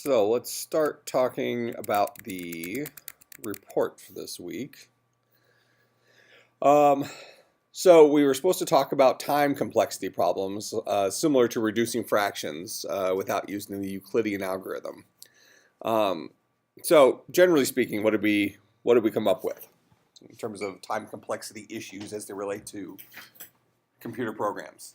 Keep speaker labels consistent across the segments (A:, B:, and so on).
A: So let's start talking about the report for this week. So we were supposed to talk about time complexity problems, similar to reducing fractions without using the Euclidean algorithm. So generally speaking, what did we come up with in terms of time complexity issues as they relate to computer programs?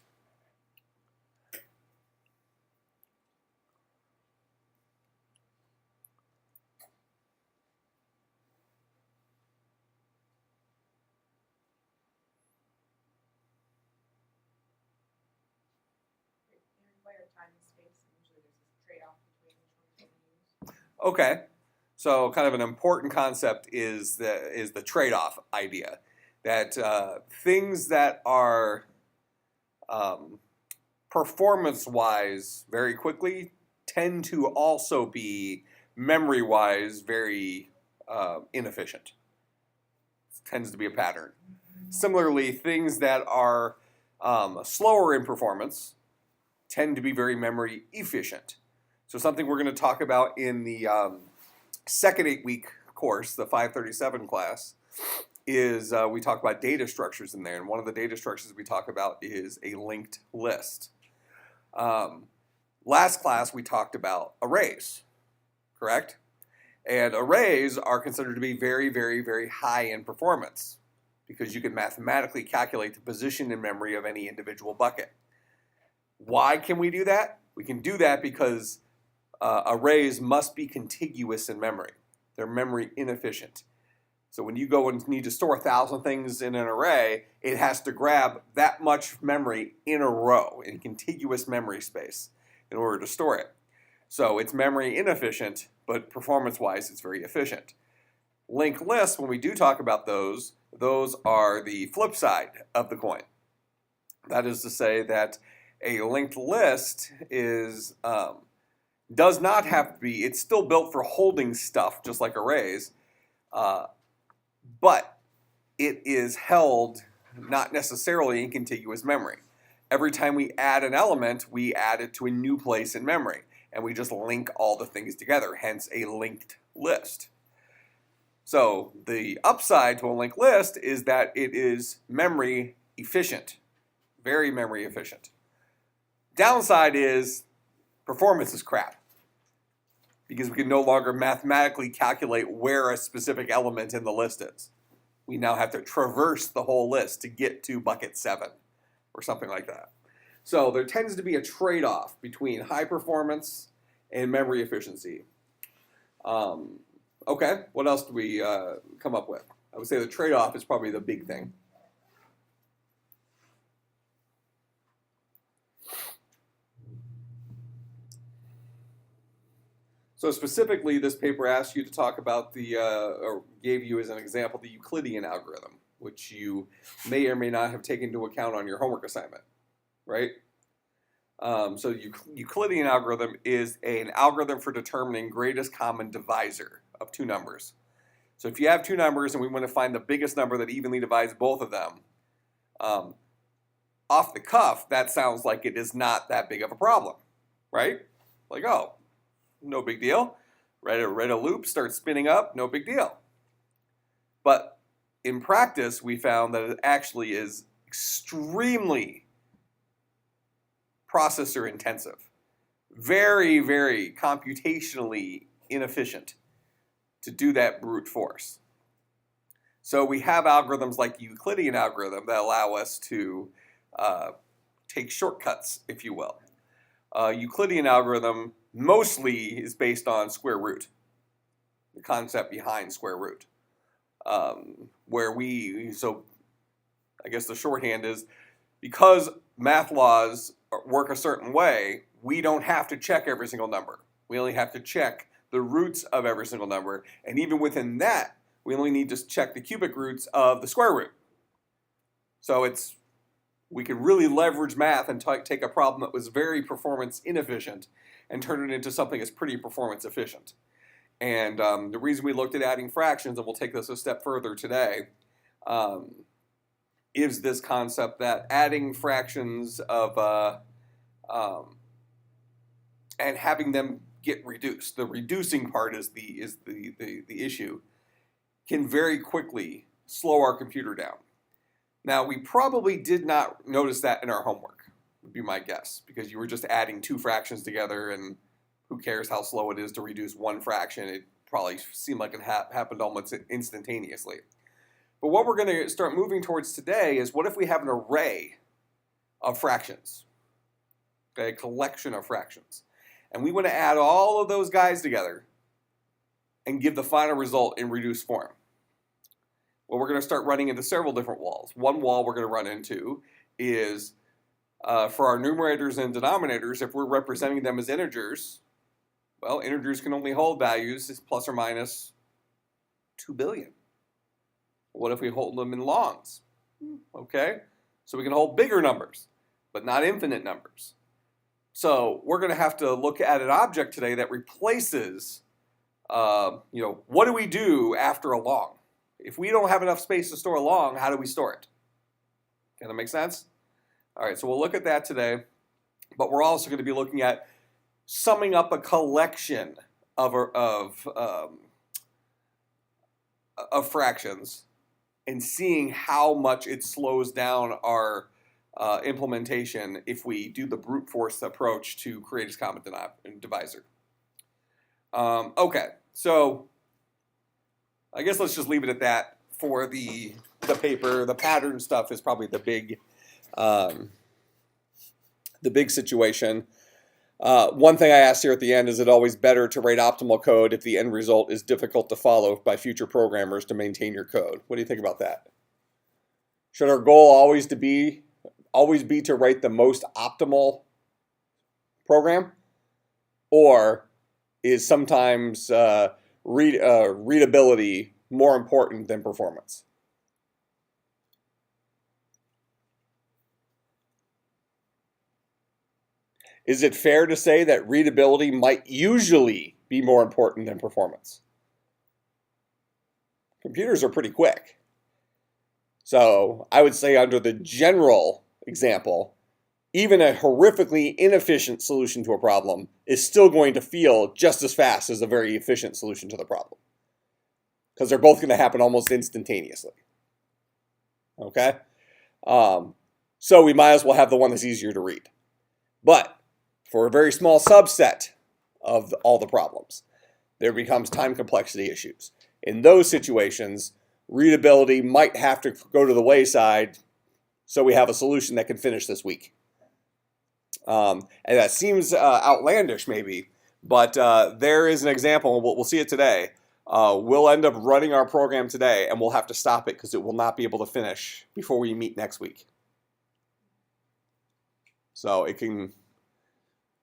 A: Okay, so kind of an important concept is the trade-off idea, that things that are performance-wise very quickly tend to also be memory-wise very inefficient. It tends to be a pattern. Similarly, things that are slower in performance tend to be very memory efficient. So something we're going to talk about in the second 8-week course, the 537 class, is we talk about data structures in there. And one of the data structures we talk about is a linked list. Last class we talked about arrays, correct? And arrays are considered to be very, very, very high in performance because you can mathematically calculate the position in memory of any individual bucket. Why can we do that? We can do that because arrays must be contiguous in memory. They're memory inefficient. So when you go and need to store 1,000 things in an array, it has to grab that much memory in a row, in contiguous memory space, in order to store it. So it's memory inefficient, but performance-wise, it's very efficient. Linked lists, when we do talk about those are the flip side of the coin. That is to say that a linked list is does not have to be, it's still built for holding stuff, just like arrays, but it is held not necessarily in contiguous memory. Every time we add an element, we add it to a new place in memory, and we just link all the things together, hence a linked list. So the upside to a linked list is that it is memory efficient, very memory efficient. Downside is performance is crap because we can no longer mathematically calculate where a specific element in the list is. We now have to traverse the whole list to get to bucket 7 or something like that. So there tends to be a trade-off between high performance and memory efficiency. Okay, what else do we come up with? I would say the trade-off is probably the big thing. So specifically, this paper asked you to talk about or gave you as an example, the Euclidean algorithm, which you may or may not have taken into account on your homework assignment, right? So Euclidean algorithm is an algorithm for determining greatest common divisor of two numbers. So if you have two numbers and we want to find the biggest number that evenly divides both of them, off the cuff, that sounds like it is not that big of a problem, right? Like, oh, no big deal. Write a loop, start spinning up, no big deal. But in practice, we found that it actually is extremely processor intensive. Very, very computationally inefficient to do that brute force. So we have algorithms like the Euclidean algorithm that allow us to take shortcuts, if you will. Euclidean algorithm mostly is based on square root, the concept behind square root. So I guess the shorthand is, because math laws work a certain way, we don't have to check every single number. We only have to check the roots of every single number, and even within that, we only need to check the cubic roots of the square root. So we can really leverage math and take a problem that was very performance inefficient and turn it into something that's pretty performance efficient. And the reason we looked at adding fractions, and we'll take this a step further today, is this concept that adding fractions of and having them get reduced. The reducing part is the issue. Can very quickly slow our computer down. Now, we probably did not notice that in our homework, would be my guess, because you were just adding two fractions together, and who cares how slow it is to reduce one fraction? It probably seemed like it happened almost instantaneously. But what we're going to start moving towards today is, what if we have an array of fractions? Okay, a collection of fractions. And we want to add all of those guys together and give the final result in reduced form. Well, we're going to start running into several different walls. One wall we're going to run into is for our numerators and denominators, if we're representing them as integers, well, integers can only hold values plus or minus 2 billion. What if we hold them in longs? Okay, so we can hold bigger numbers, but not infinite numbers. So we're going to have to look at an object today that replaces, what do we do after a long? If we don't have enough space to store a long, how do we store it? Can that make sense? All right, so we'll look at that today, but we're also going to be looking at summing up a collection of fractions and seeing how much it slows down our implementation if we do the brute force approach to greatest common divisor. Okay, so I guess let's just leave it at that for the paper. The pattern stuff is probably the big situation. One thing I asked here at the end, is it always better to write optimal code if the end result is difficult to follow by future programmers to maintain your code? What do you think about that? Should our goal always be to write the most optimal program? Or is sometimes readability more important than performance? Is it fair to say that readability might usually be more important than performance? Computers are pretty quick. So I would say, under the general example, even a horrifically inefficient solution to a problem is still going to feel just as fast as a very efficient solution to the problem, because they're both going to happen almost instantaneously. Okay? So we might as well have the one that's easier to read. But for a very small subset of all the problems, there becomes time complexity issues. In those situations, readability might have to go to the wayside so we have a solution that can finish this week. And that seems outlandish maybe, but there is an example, and we'll see it today. We'll end up running our program today, and we'll have to stop it because it will not be able to finish before we meet next week. So it can,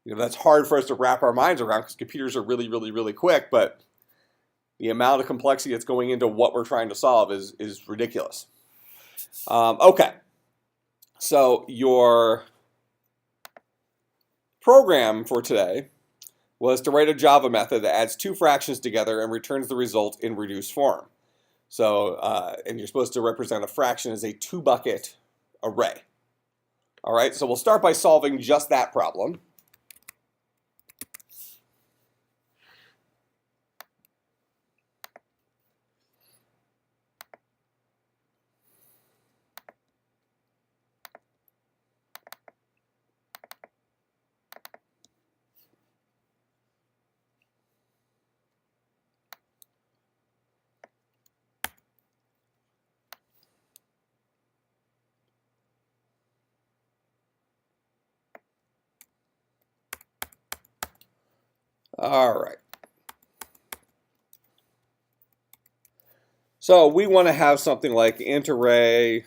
A: that's hard for us to wrap our minds around, because computers are really, really, really quick, but the amount of complexity that's going into what we're trying to solve is ridiculous. Okay, so your program for today was to write a Java method that adds two fractions together and returns the result in reduced form. So, and you're supposed to represent a fraction as a 2-bucket array. All right, so we'll start by solving just that problem. All right. So we want to have something like int array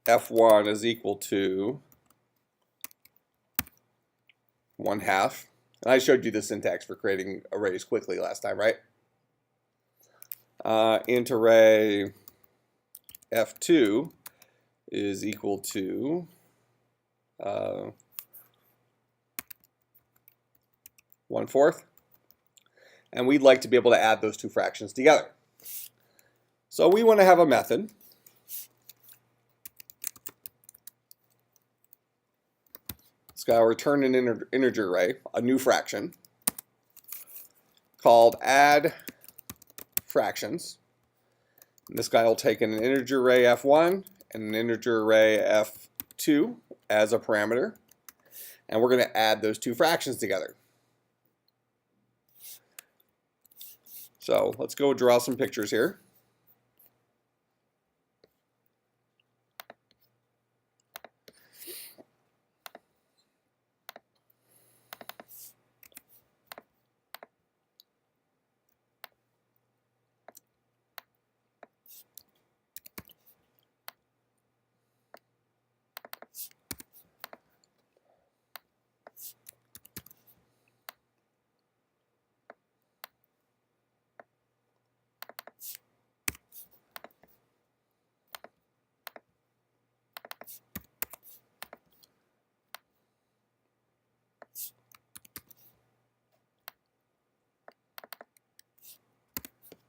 A: f1 is equal to 1/2. And I showed you the syntax for creating arrays quickly last time, right? Int array f2 is equal to 1/4. And we'd like to be able to add those two fractions together. So we want to have a method it's got to return an integer array, a new fraction. called add fractions. And this guy will take an integer array f1 and an integer array f2 as a parameter. And we're going to add those two fractions together. So let's go draw some pictures here.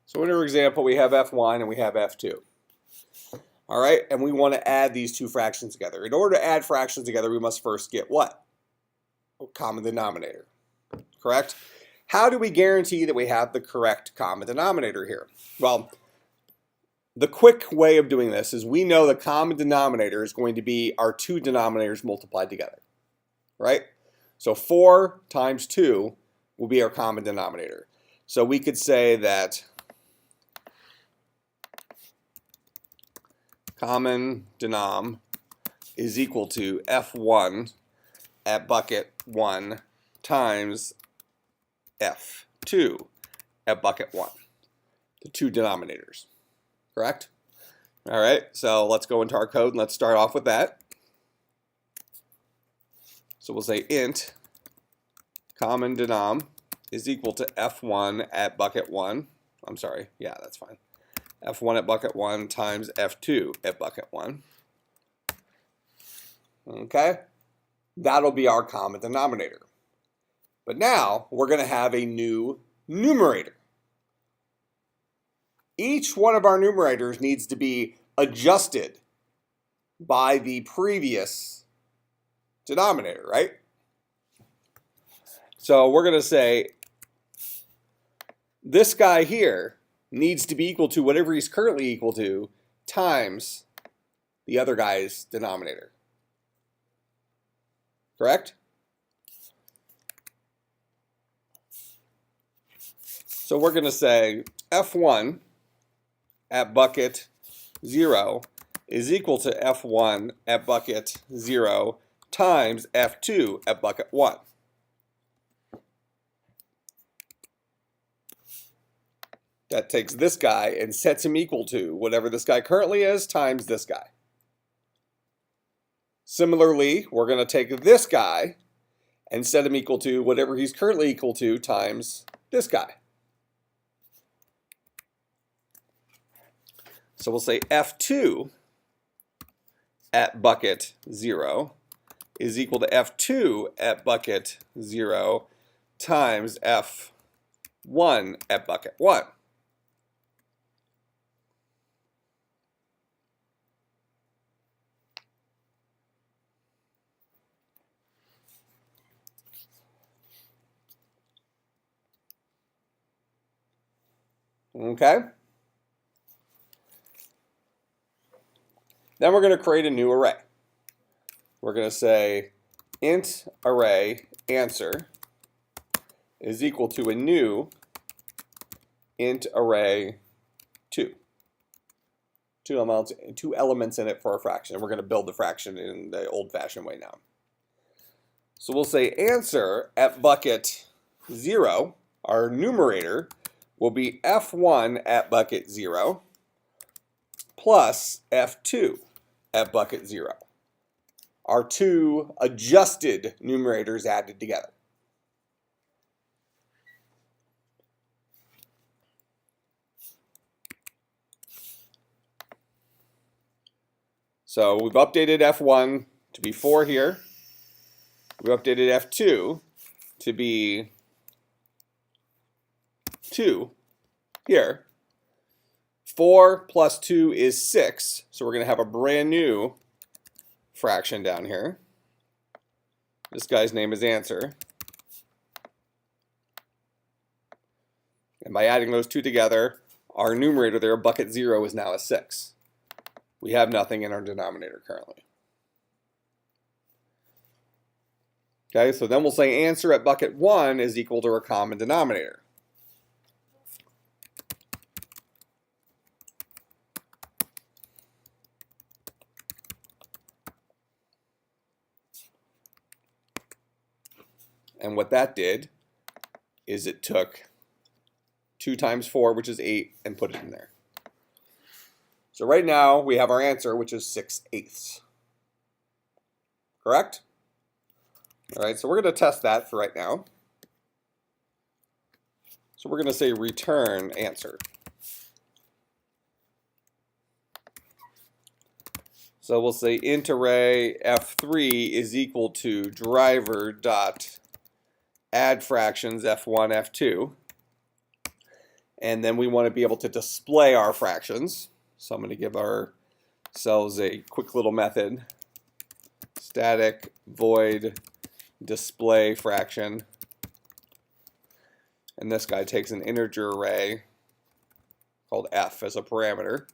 A: So in our example, we have f1 and we have f2. All right, and we want to add these two fractions together. In order to add fractions together, we must first get what? A common denominator, correct? How do we guarantee that we have the correct common denominator here? Well, the quick way of doing this is we know the common denominator is going to be our two denominators multiplied together, right? So 4 times 2 will be our common denominator. So we could say that common denom is equal to f1 at bucket 1 times f2 at bucket 1, the two denominators, correct? All right, so let's go into our code and let's start off with that. So we'll say int common denom is equal to f1 at bucket 1. I'm sorry, yeah, that's fine. f1 at bucket 1 times f2 at bucket 1. Okay, that'll be our common denominator. But now we're going to have a new numerator. Each one of our numerators needs to be adjusted by the previous denominator, right? So we're going to say this guy here needs to be equal to whatever he's currently equal to times the other guy's denominator. Correct? So we're going to say f1 at bucket 0 is equal to f1 at bucket 0 times f2 at bucket 1. That takes this guy and sets him equal to whatever this guy currently is times this guy. Similarly, we're going to take this guy and set him equal to whatever he's currently equal to times this guy. So we'll say f2 at bucket 0 is equal to f2 at bucket 0 times f1 at bucket 1. Okay? Then we're going to create a new array. We're going to say int array answer is equal to a new int array 2. Two elements in it for a fraction. And we're going to build the fraction in the old-fashioned way now. So we'll say answer at bucket 0, our numerator, will be f1 at bucket 0 plus f2 at bucket 0. Our two adjusted numerators added together. So we've updated f1 to be 4 here. We've updated f2 to be 2 here. 4 plus 2 is 6, so we're going to have a brand new fraction down here. This guy's name is answer. And by adding those two together, our numerator there, bucket 0, is now a 6. We have nothing in our denominator currently. Okay, so then we'll say answer at bucket 1 is equal to our common denominator. And what that did is it took 2 times 4, which is 8, and put it in there. So right now we have our answer, which is 6/8. Correct? All right, so we're going to test that for right now. So we're going to say return answer. So we'll say int array f3 is equal to driver dot add fractions f1, f2. And then we want to be able to display our fractions. So I'm going to give ourselves a quick little method. Static void display fraction. And this guy takes an integer array called f as a parameter.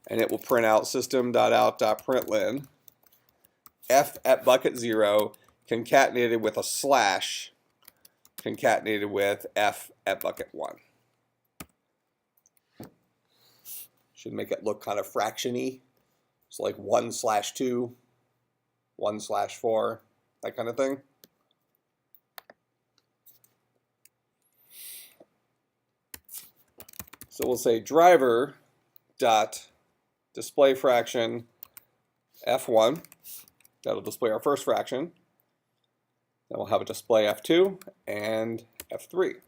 A: And it will print out system.out.println f at bucket 0 concatenated with a slash concatenated with f at bucket 1. Should make it look kind of fraction-y. It's like 1/2, 1/4, that kind of thing. So we'll say driver dot display fraction f1. That'll display our first fraction. Then we'll have a display f2 and f3.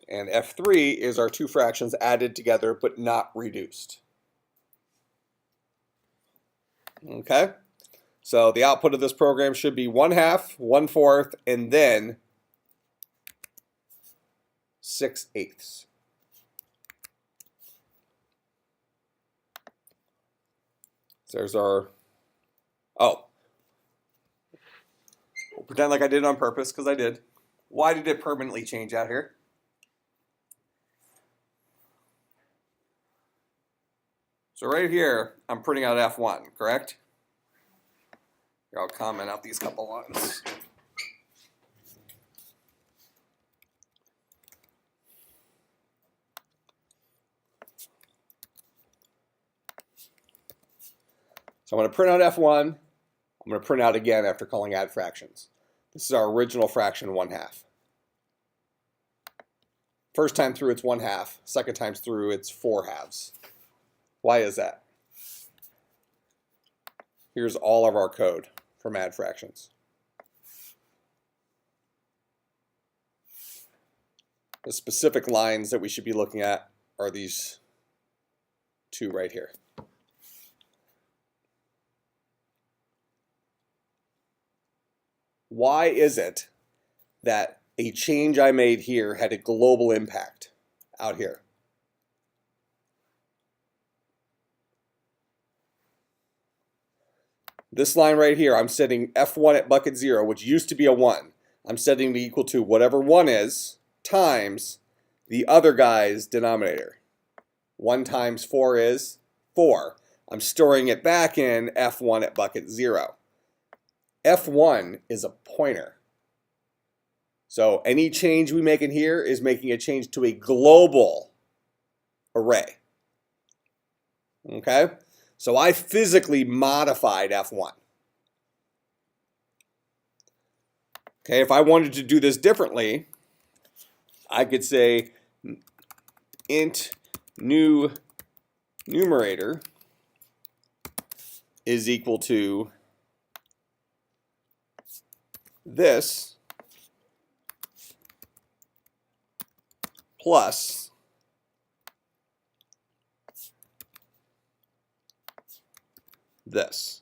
A: And f3 is our two fractions added together but not reduced. Okay? So the output of this program should be 1/2, 1/4, and then 6/8. So there's our, oh, we'll pretend like I did it on purpose, because I did. Why did it permanently change out here? So right here, I'm printing out F1, correct? Here, I'll comment out these couple lines. So I'm going to print out F1. I'm going to print out again after calling add fractions. This is our original fraction 1/2. First time through it's 1/2. Second time through it's 4/2. Why is that? Here's all of our code from add fractions. The specific lines that we should be looking at are these two right here. Why is it that a change I made here had a global impact out here? This line right here, I'm setting F1 at bucket 0, which used to be a 1. I'm setting it equal to whatever 1 is times the other guy's denominator. 1 times 4 is 4. I'm storing it back in F1 at bucket 0. F1 is a pointer. So any change we make in here is making a change to a global array. Okay? So I physically modified F1. Okay, if I wanted to do this differently, I could say int new numerator is equal to this plus this.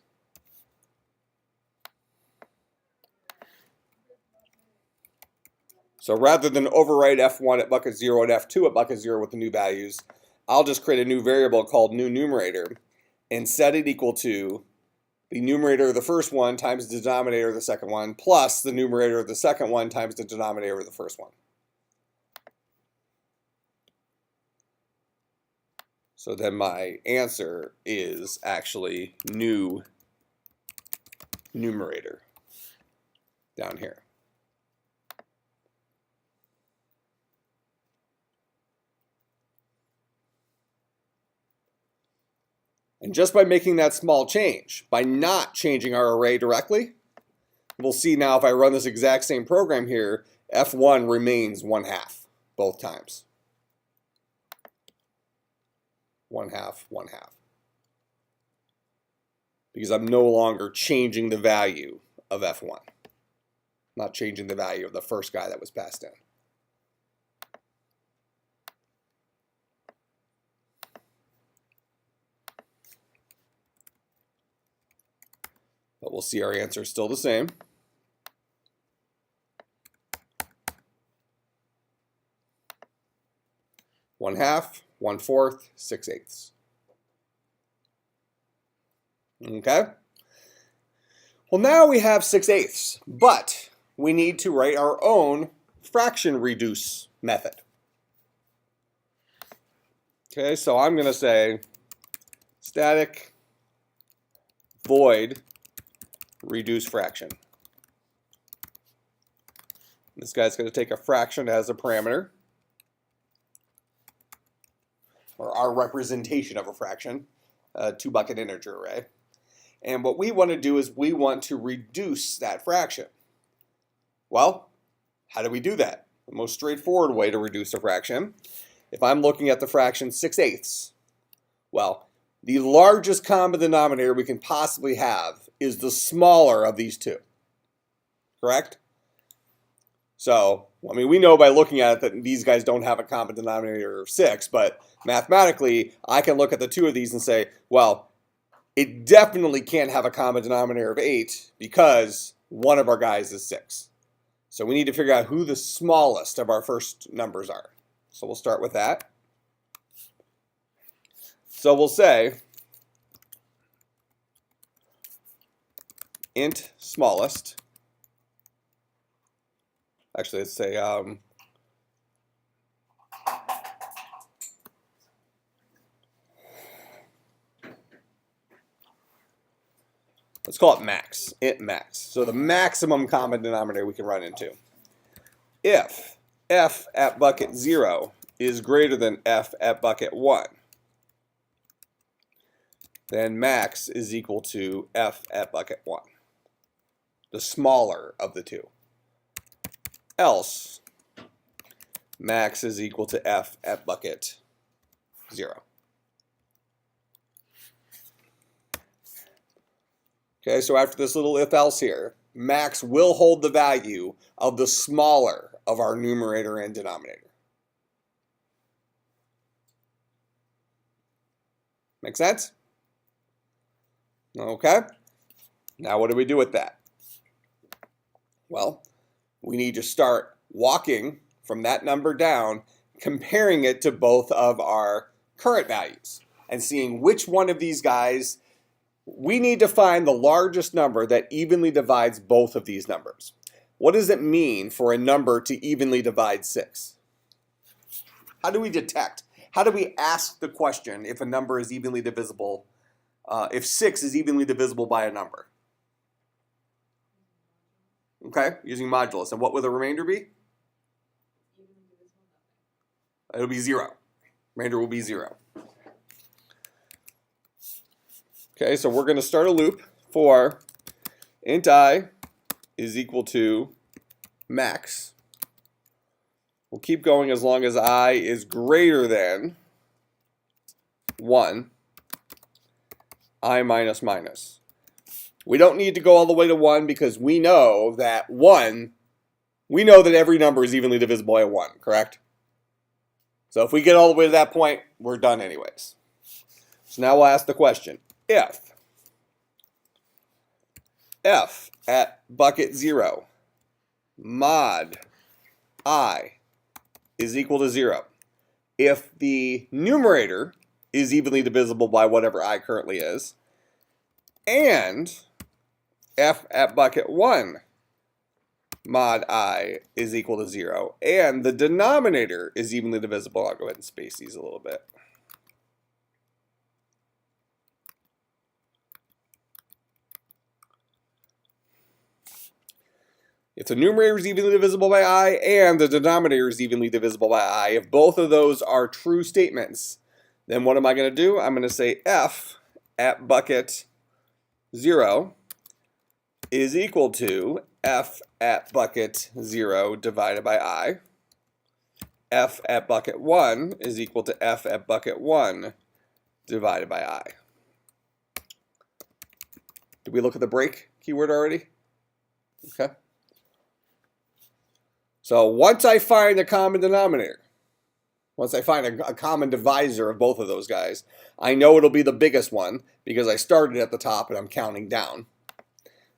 A: So rather than overwrite F1 at bucket 0 and F2 at bucket 0 with the new values, I'll just create a new variable called new numerator and set it equal to the numerator of the first one times the denominator of the second one plus the numerator of the second one times the denominator of the first one. So then my answer is actually new numerator down here. And just by making that small change, by not changing our array directly, we'll see now if I run this exact same program here, F1 remains 1/2 both times. 1/2, 1/2. Because I'm no longer changing the value of F1. Not changing the value of the first guy that was passed in. But we'll see our answer is still the same. One half, 1/4, 6/8. Okay. Well, now we have 6/8, but we need to write our own fraction reduce method. Okay, so I'm going to say static void reduce fraction. This guy's going to take a fraction as a parameter, or our representation of a fraction, a 2-bucket integer array. And what we want to do is we want to reduce that fraction. Well, how do we do that? The most straightforward way to reduce a fraction, if I'm looking at the fraction 6/8, well, the largest common denominator we can possibly have is the smaller of these two, correct? So, I mean, we know by looking at it that these guys don't have a common denominator of 6, but mathematically, I can look at the two of these and say, well, it definitely can't have a common denominator of 8 because one of our guys is 6. So we need to figure out who the smallest of our first numbers are. So we'll start with that. So we'll say int smallest. Actually, let's say let's call it max, int max. So the maximum common denominator we can run into. If f at bucket 0 is greater than f at bucket 1, then max is equal to f at bucket 1, the smaller of the two. Else, max is equal to f at bucket 0. Okay, so after this little if-else here, max will hold the value of the smaller of our numerator and denominator. Make sense? Okay. Now what do we do with that? Well, we need to start walking from that number down, comparing it to both of our current values, and seeing which one of these guys. We need to find the largest number that evenly divides both of these numbers. What does it mean for a number to evenly divide 6? How do we detect? How do we ask the question if a number is evenly divisible, if 6 is evenly divisible by a number? Okay, using modulus. And what will the remainder be? It'll be 0. Remainder will be 0. Okay, so we're going to start a loop for int I is equal to max. We'll keep going as long as I is greater than 1, I minus minus. We don't need to go all the way to 1 because we know that every number is evenly divisible by 1, correct? So if we get all the way to that point, we're done anyways. So now we'll ask the question. If f at bucket 0 mod I is equal to 0, if the numerator is evenly divisible by whatever I currently is, and f at bucket 1 mod I is equal to 0, and the denominator is evenly divisible. I'll go ahead and space these a little bit. If the numerator is evenly divisible by I and the denominator is evenly divisible by I, if both of those are true statements, then what am I going to do? I'm going to say f at bucket 0 is equal to f at bucket 0 divided by I. F at bucket 1 is equal to f at bucket 1 divided by I. Did we look at the break keyword already? Okay. So once I find a common denominator, once I find a common divisor of both of those guys, I know it'll be the biggest one because I started at the top and I'm counting down.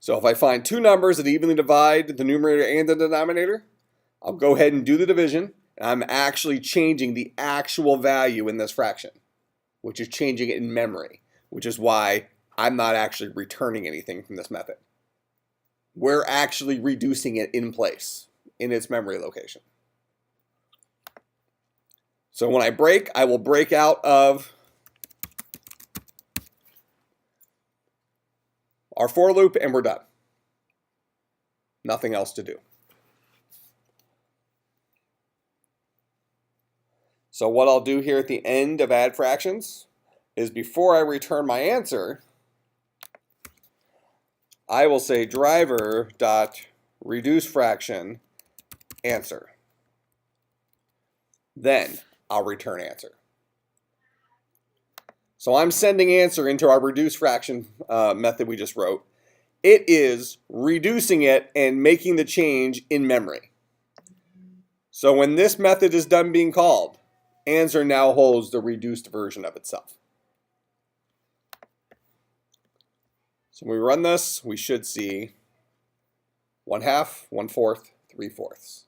A: So if I find two numbers that evenly divide the numerator and the denominator, I'll go ahead and do the division. And I'm actually changing the actual value in this fraction, which is changing it in memory, which is why I'm not actually returning anything from this method. We're actually reducing it in place, in its memory location. So when I break, I will break out of our for loop and we're done. Nothing else to do. So what I'll do here at the end of add fractions is before I return my answer, I will say driver dot reduce fraction answer. Then I'll return answer. So I'm sending answer into our reduce fraction method we just wrote. It is reducing it and making the change in memory. So when this method is done being called, answer now holds the reduced version of itself. So when we run this, we should see 1/2, 1/4, 3/4.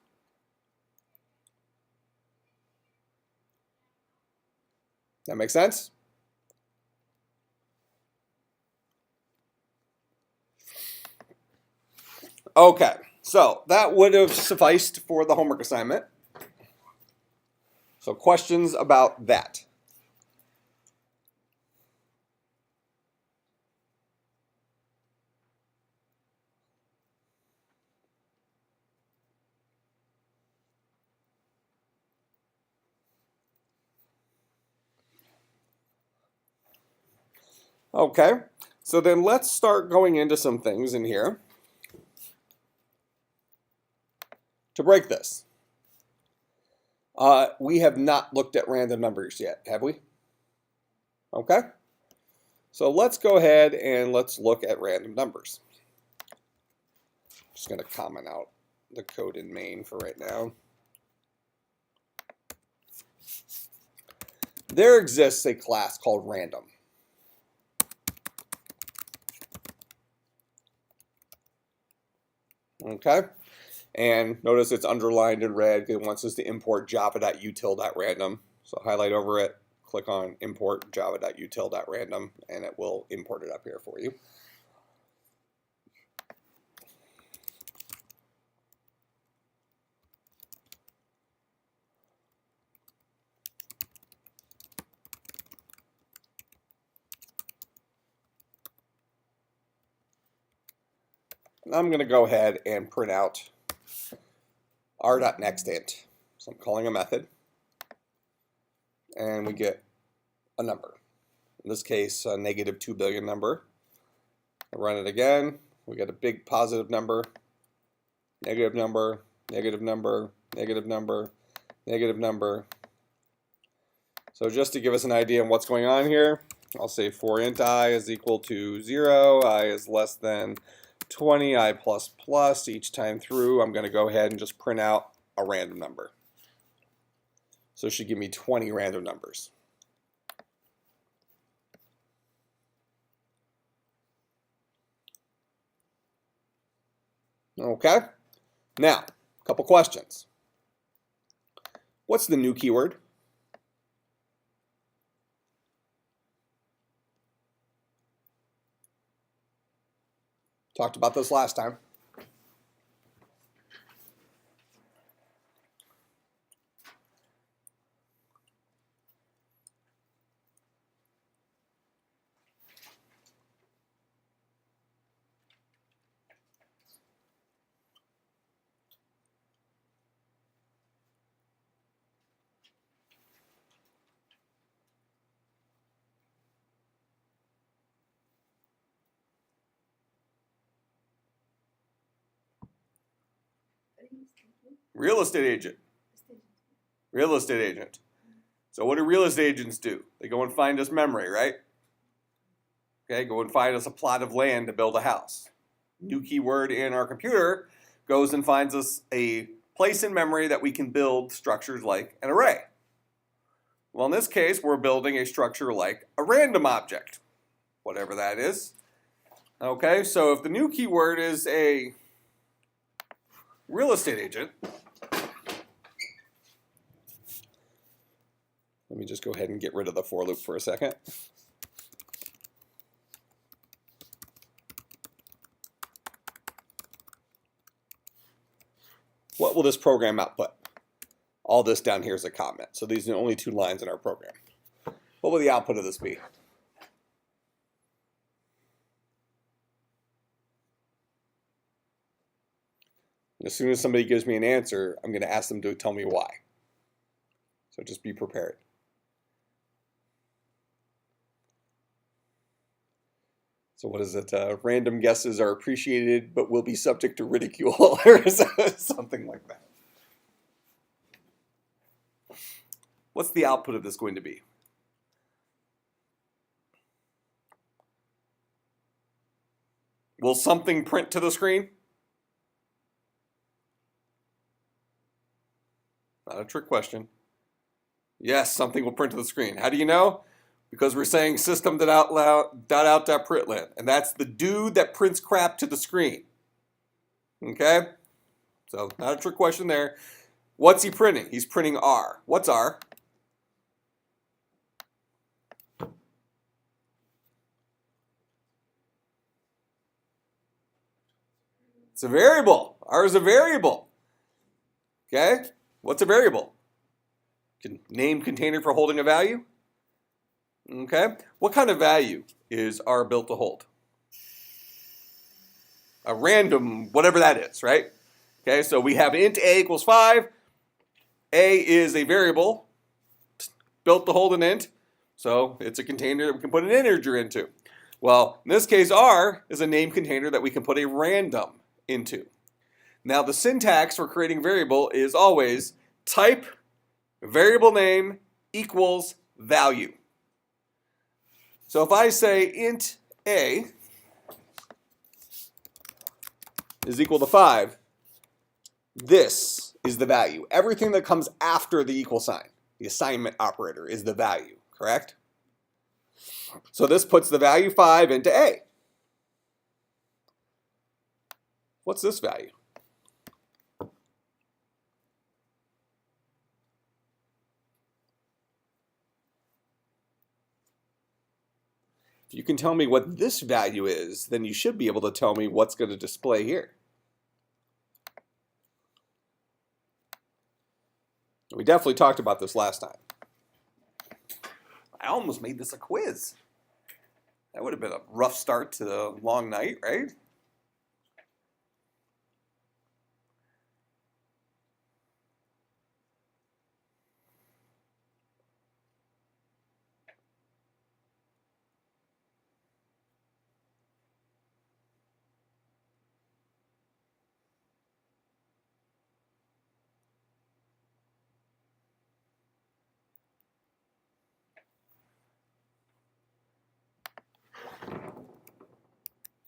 A: That make sense? Okay, so that would have sufficed for the homework assignment. So questions about that? Okay, so then let's start going into some things in here to break this. We have not looked at random numbers yet, have we? Okay, so let's go ahead and let's look at random numbers. I'm just going to comment out the code in main for right now. There exists a class called random. Okay, and notice it's underlined in red. It wants us to import java.util.random. So highlight over it, click on import java.util.random, and it will import it up here for you. I'm going to go ahead and print out r.nextInt. So I'm calling a method, and we get a number. In this case, a negative 2 billion number. I run it again. We get a big positive number, negative number, negative number, negative number, negative number. So just to give us an idea of what's going on here, I'll say for int I is equal to 0, I is less than 20, I plus plus. Each time through, I'm going to go ahead and just print out a random number. So it should give me 20 random numbers. Okay, now, a couple questions. What's the new keyword? Talked about this last time. Real estate agent. Real estate agent. So what do real estate agents do? They go and find us memory, right? Okay, go and find us a plot of land to build a house. New keyword in our computer goes and finds us a place in memory that we can build structures like an array. Well, in this case, we're building a structure like a random object, whatever that is. Okay, so if the new keyword is a real estate agent, let me just go ahead and get rid of the for loop for a second. What will this program output? All this down here is a comment. So these are the only 2 lines in our program. What will the output of this be? And as soon as somebody gives me an answer, I'm going to ask them to tell me why. So just be prepared. So what is it? Random guesses are appreciated, but will be subject to ridicule, or something like that. What's the output of this going to be? Will something print to the screen? Not a trick question. Yes, something will print to the screen. How do you know? Because we're saying system.out.println, and that's the dude that prints crap to the screen. Okay? So, not a trick question there. What's he printing? He's printing R. What's R? It's a variable. R is a variable. Okay? What's a variable? Name container for holding a value. Okay? What kind of value is R built to hold? A random, whatever that is, right? Okay, so we have int a equals 5. A is a variable built to hold an int. So it's a container that we can put an integer into. Well, in this case, R is a name container that we can put a random into. Now, the syntax for creating variable is always type variable name equals value. So if I say int a is equal to 5, this is the value. Everything that comes after the equal sign, the assignment operator, is the value, correct? So this puts the value 5 into a. What's this value? If you can tell me what this value is, then you should be able to tell me what's going to display here. We definitely talked about this last time. I almost made this a quiz. That would have been a rough start to the long night, right?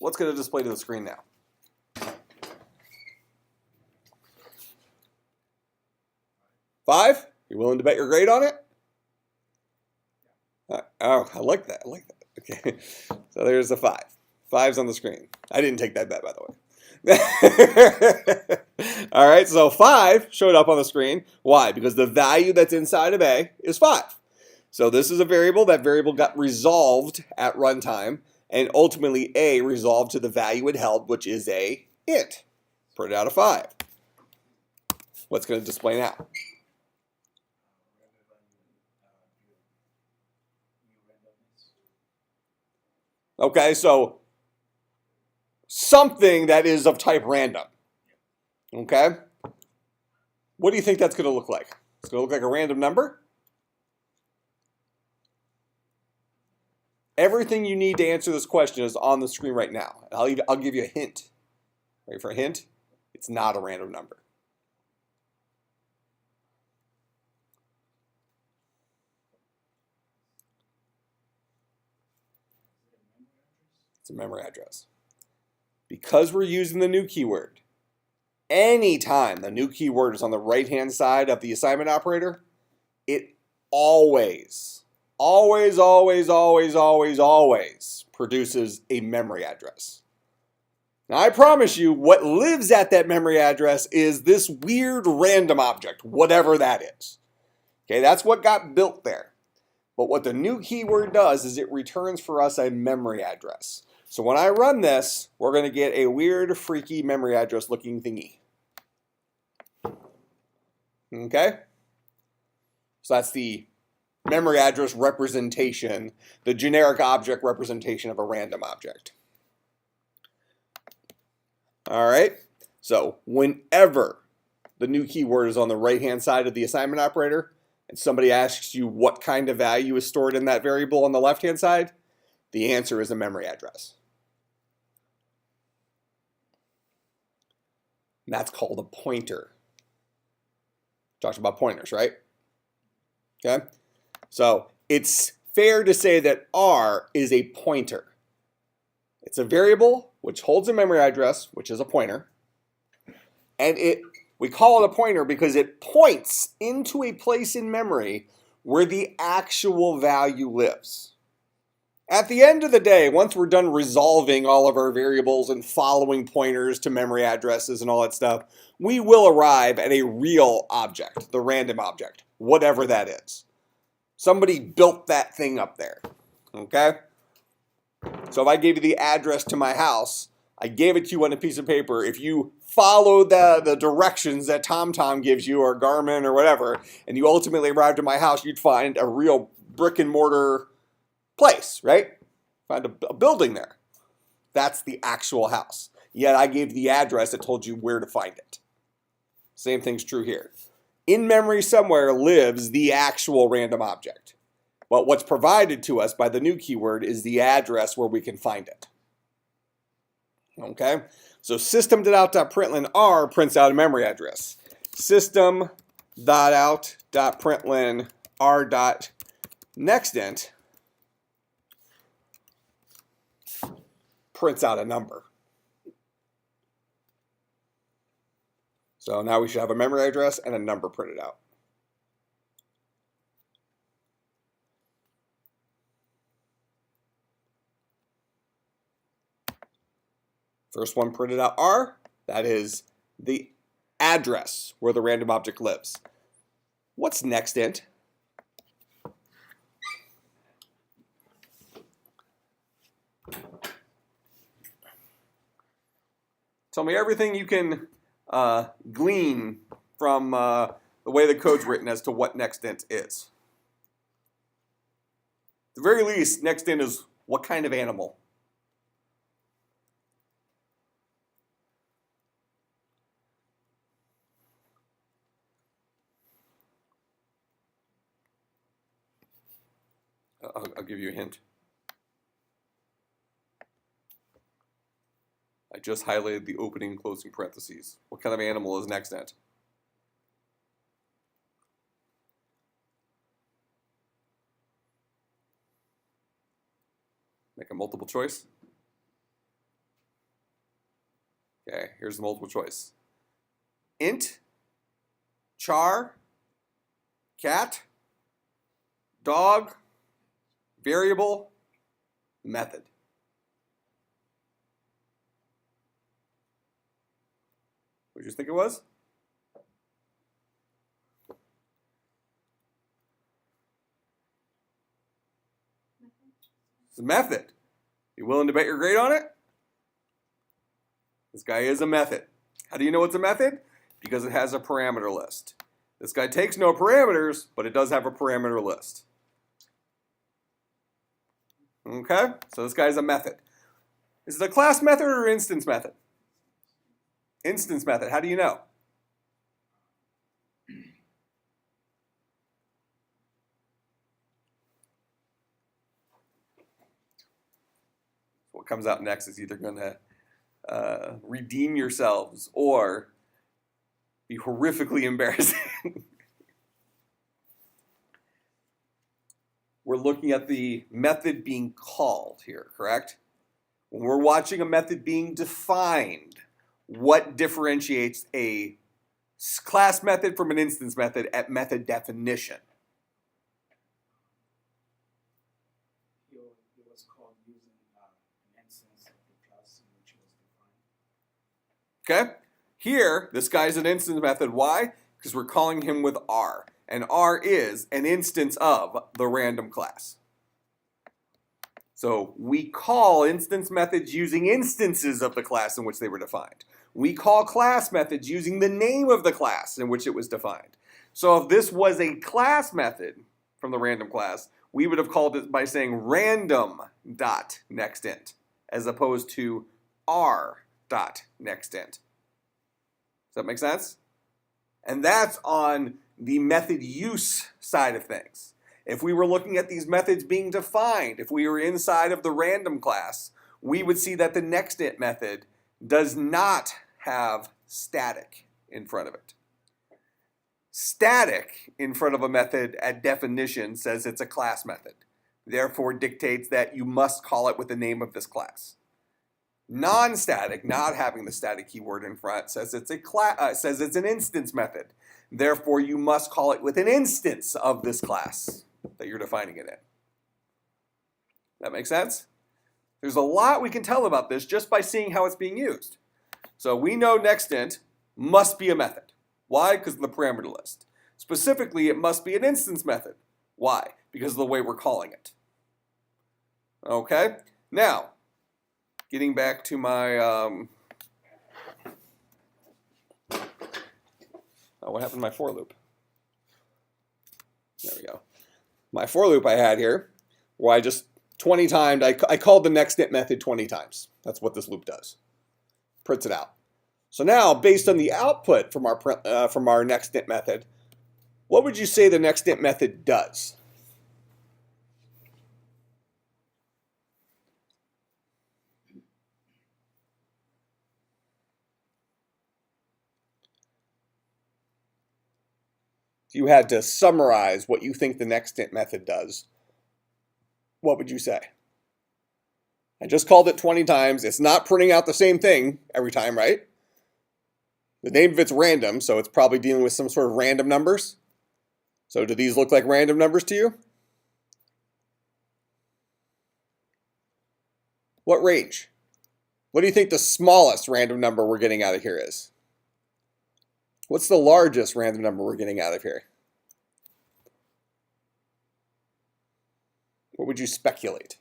A: What's going to display to the screen now? Five? You willing to bet your grade on it? Oh, I like that. I like that. Okay, so there's the 5. 5's on the screen. I didn't take that bet, by the way. All right, so 5 showed up on the screen. Why? Because the value that's inside of A is 5. So this is a variable. That variable got resolved at runtime. And ultimately, A resolved to the value it held, which is a int. Printed out a 5. What's going to display now? Okay, so something that is of type random. Okay? What do you think that's going to look like? It's going to look like a random number? Everything you need to answer this question is on the screen right now. I'll give you a hint. Ready for a hint? It's not a random number. It's a memory address. Because we're using the new keyword, anytime the new keyword is on the right-hand side of the assignment operator, it always produces a memory address. Now, I promise you, what lives at that memory address is this weird random object, whatever that is. Okay, that's what got built there. But what the new keyword does is it returns for us a memory address. So when I run this, we're going to get a weird, freaky memory address looking thingy. Okay? So that's the memory address representation, the generic object representation of a random object. All right? So whenever the new keyword is on the right-hand side of the assignment operator, and somebody asks you what kind of value is stored in that variable on the left-hand side, the answer is a memory address. And that's called a pointer. Talked about pointers, right? Okay? So it's fair to say that R is a pointer. It's a variable which holds a memory address, which is a pointer. And we call it a pointer because it points into a place in memory where the actual value lives. At the end of the day, once we're done resolving all of our variables and following pointers to memory addresses and all that stuff, we will arrive at a real object, the random object, whatever that is. Somebody built that thing up there, okay? So if I gave you the address to my house, I gave it to you on a piece of paper. If you follow the directions that TomTom gives you or Garmin or whatever, and you ultimately arrived at my house, you'd find a real brick and mortar place, right? Find a building there. That's the actual house. Yet I gave the address that told you where to find it. Same thing's true here. In memory somewhere lives the actual random object. But what's provided to us by the new keyword is the address where we can find it. Okay? So system.out.println R prints out a memory address. System.out.println R.nextInt prints out a number. So now we should have a memory address and a number printed out. First one printed out R, that is the address where the random object lives. What's nextInt? Tell me everything you can glean from the way the code's written as to what nextInt is. At the very least, nextInt is what kind of animal? I'll give you a hint. I just highlighted the opening and closing parentheses. What kind of animal is nextInt? Make a multiple choice. Okay, here's the multiple choice. Int, char, cat, dog, variable, method. What did you think it was? It's a method. You willing to bet your grade on it? This guy is a method. How do you know it's a method? Because it has a parameter list. This guy takes no parameters, but it does have a parameter list. Okay, so this guy's a method. Is it a class method or instance method? Instance method. How do you know? What comes out next is either going to redeem yourselves or be horrifically embarrassing. We're looking at the method being called here, correct? When we're watching a method being defined, what differentiates a class method from an instance method at method definition?
B: It was called using an instance of the class in which it was defined.
A: Okay? Here, this guy's an instance method. Why? Because we're calling him with R. And R is an instance of the random class. So we call instance methods using instances of the class in which they were defined. We call class methods using the name of the class in which it was defined. So if this was a class method from the random class, we would have called it by saying random dot next int as opposed to R dot next int. Does that make sense? And that's on the method use side of things. If we were looking at these methods being defined, if we were inside of the random class, we would see that the nextInt method does not have static in front of it. Static in front of a method at definition says it's a class method. Therefore dictates that you must call it with the name of this class. Non-static, not having the static keyword in front, says it's an instance method. Therefore, you must call it with an instance of this class that you're defining it in. That makes sense? There's a lot we can tell about this just by seeing how it's being used. So we know nextInt must be a method. Why? Because of the parameter list. Specifically, it must be an instance method. Why? Because of the way we're calling it. Okay? Now, getting back to my, what happened to my for loop? There we go. My for loop I had here, where I just 20 times, I called the nextInt method 20 times. That's what this loop does. Prints it out. So now, based on the output from our nextInt method, what would you say the nextInt method does? If you had to summarize what you think the nextInt method does, what would you say? I just called it 20 times. It's not printing out the same thing every time, right? The name of it's random, so it's probably dealing with some sort of random numbers. So do these look like random numbers to you? What range? What do you think the smallest random number we're getting out of here is? What's the largest random number we're getting out of here? What would you speculate?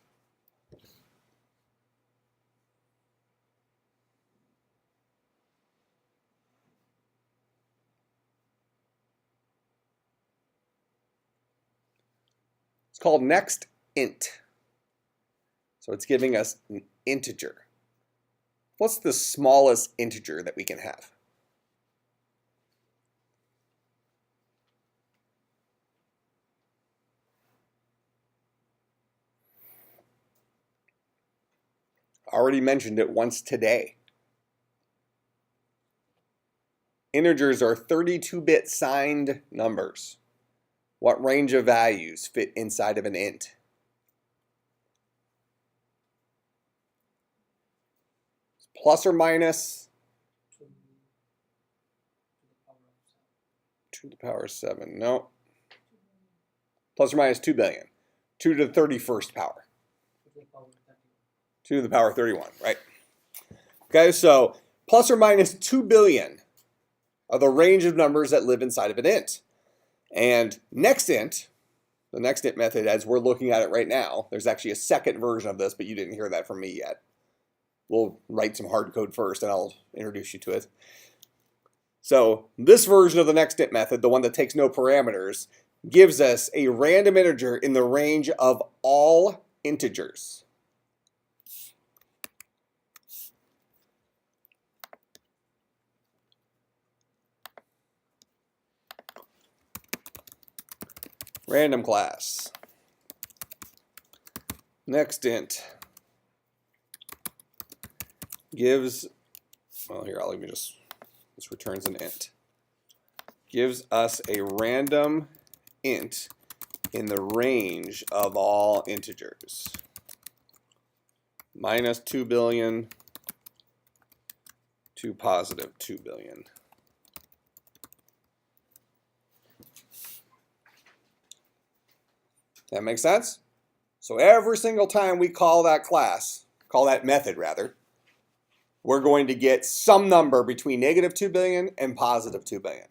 A: It's called nextInt. So it's giving us an integer. What's the smallest integer that we can have? Already mentioned it once today. Integers are 32-bit signed numbers. What range of values fit inside of an int? Plus or minus 2 to the power of 7. No. Plus or minus 2 billion. 2 to the 31st power. 2 to the power of 31, right? Okay, so plus or minus 2 billion are the range of numbers that live inside of an int. And nextInt, the next int method, as we're looking at it right now, there's actually a second version of this, but you didn't hear that from me yet. We'll write some hard code first, and I'll introduce you to it. So this version of the next int method, the one that takes no parameters, gives us a random integer in the range of all integers. Random class. Next int gives, well here, I'll even just, this returns an int. Gives us a random int in the range of all integers. Minus 2 billion to positive 2 billion. That makes sense? So every single time we call that class, call that method rather, we're going to get some number between negative 2 billion and positive 2 billion.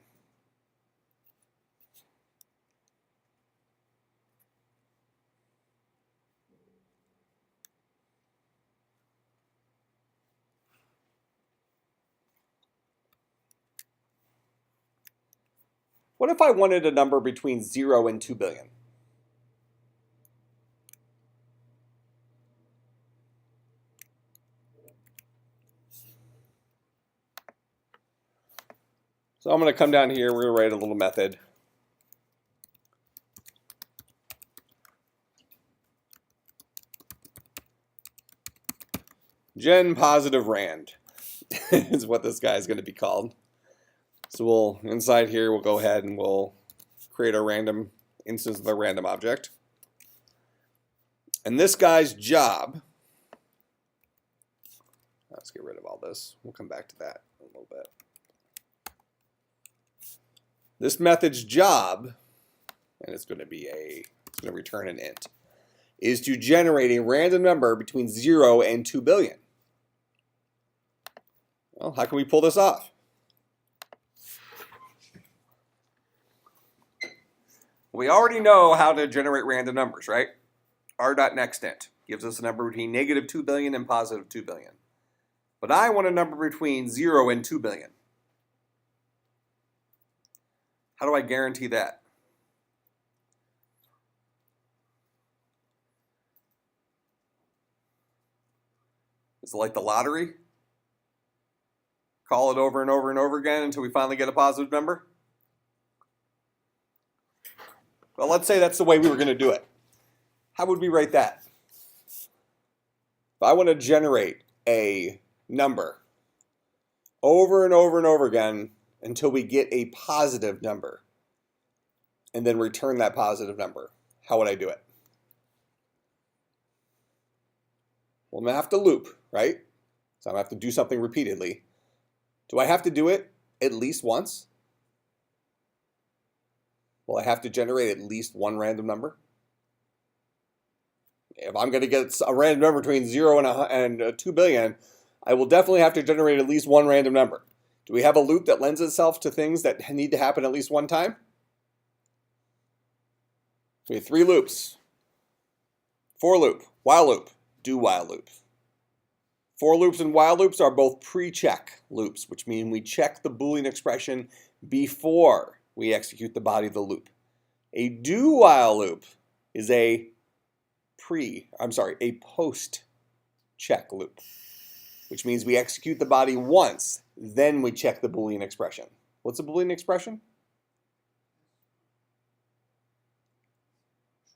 A: What if I wanted a number between 0 and 2 billion? So I'm going to come down here, we're going to write a little method. Gen positive rand is what this guy is going to be called. So we'll, inside here, we'll go ahead and we'll create a random instance of the random object. And this guy's job, let's get rid of all this. We'll come back to that in a little bit. This method's job, and it's going to return an int, is to generate a random number between 0 and 2 billion. Well, how can we pull this off? We already know how to generate random numbers, right? r.nextInt gives us a number between negative 2 billion and positive 2 billion. But I want a number between 0 and 2 billion. How do I guarantee that? Is it like the lottery? Call it over and over and over again until we finally get a positive number? Well, let's say that's the way we were going to do it. How would we write that? If I want to generate a number over and over and over again until we get a positive number and then return that positive number, how would I do it? Well, I'm going to have to loop, right? So I'm going to have to do something repeatedly. Do I have to do it at least once? Will I have to generate at least one random number? If I'm going to get a random number between 0 and 2 billion, I will definitely have to generate at least one random number. Do we have a loop that lends itself to things that need to happen at least one time? So we have 3 loops. For loop, while loop, do while loop. For loops and while loops are both pre-check loops, which mean we check the Boolean expression before we execute the body of the loop. A do while loop is a post-check loop, which means we execute the body once, then we check the Boolean expression. What's a Boolean expression?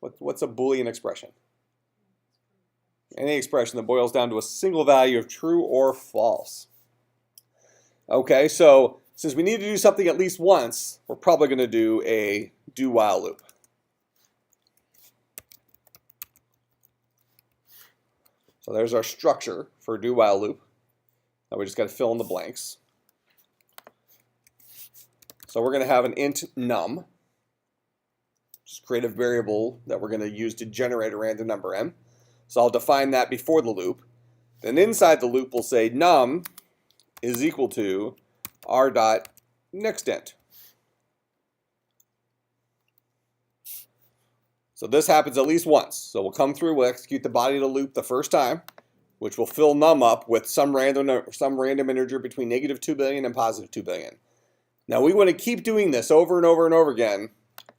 A: What's a Boolean expression? Any expression that boils down to a single value of true or false. Okay, so since we need to do something at least once, we're probably going to do a do while loop. So there's our structure for a do while loop. Now we just got to fill in the blanks. So we're going to have an int num. Just create a variable that we're going to use to generate a random number m. So I'll define that before the loop. Then inside the loop we'll say num is equal to r.nextInt. So this happens at least once. So we'll come through, we'll execute the body of the loop the first time, which will fill num up with some random integer between negative 2 billion and positive 2 billion. Now we want to keep doing this over and over and over again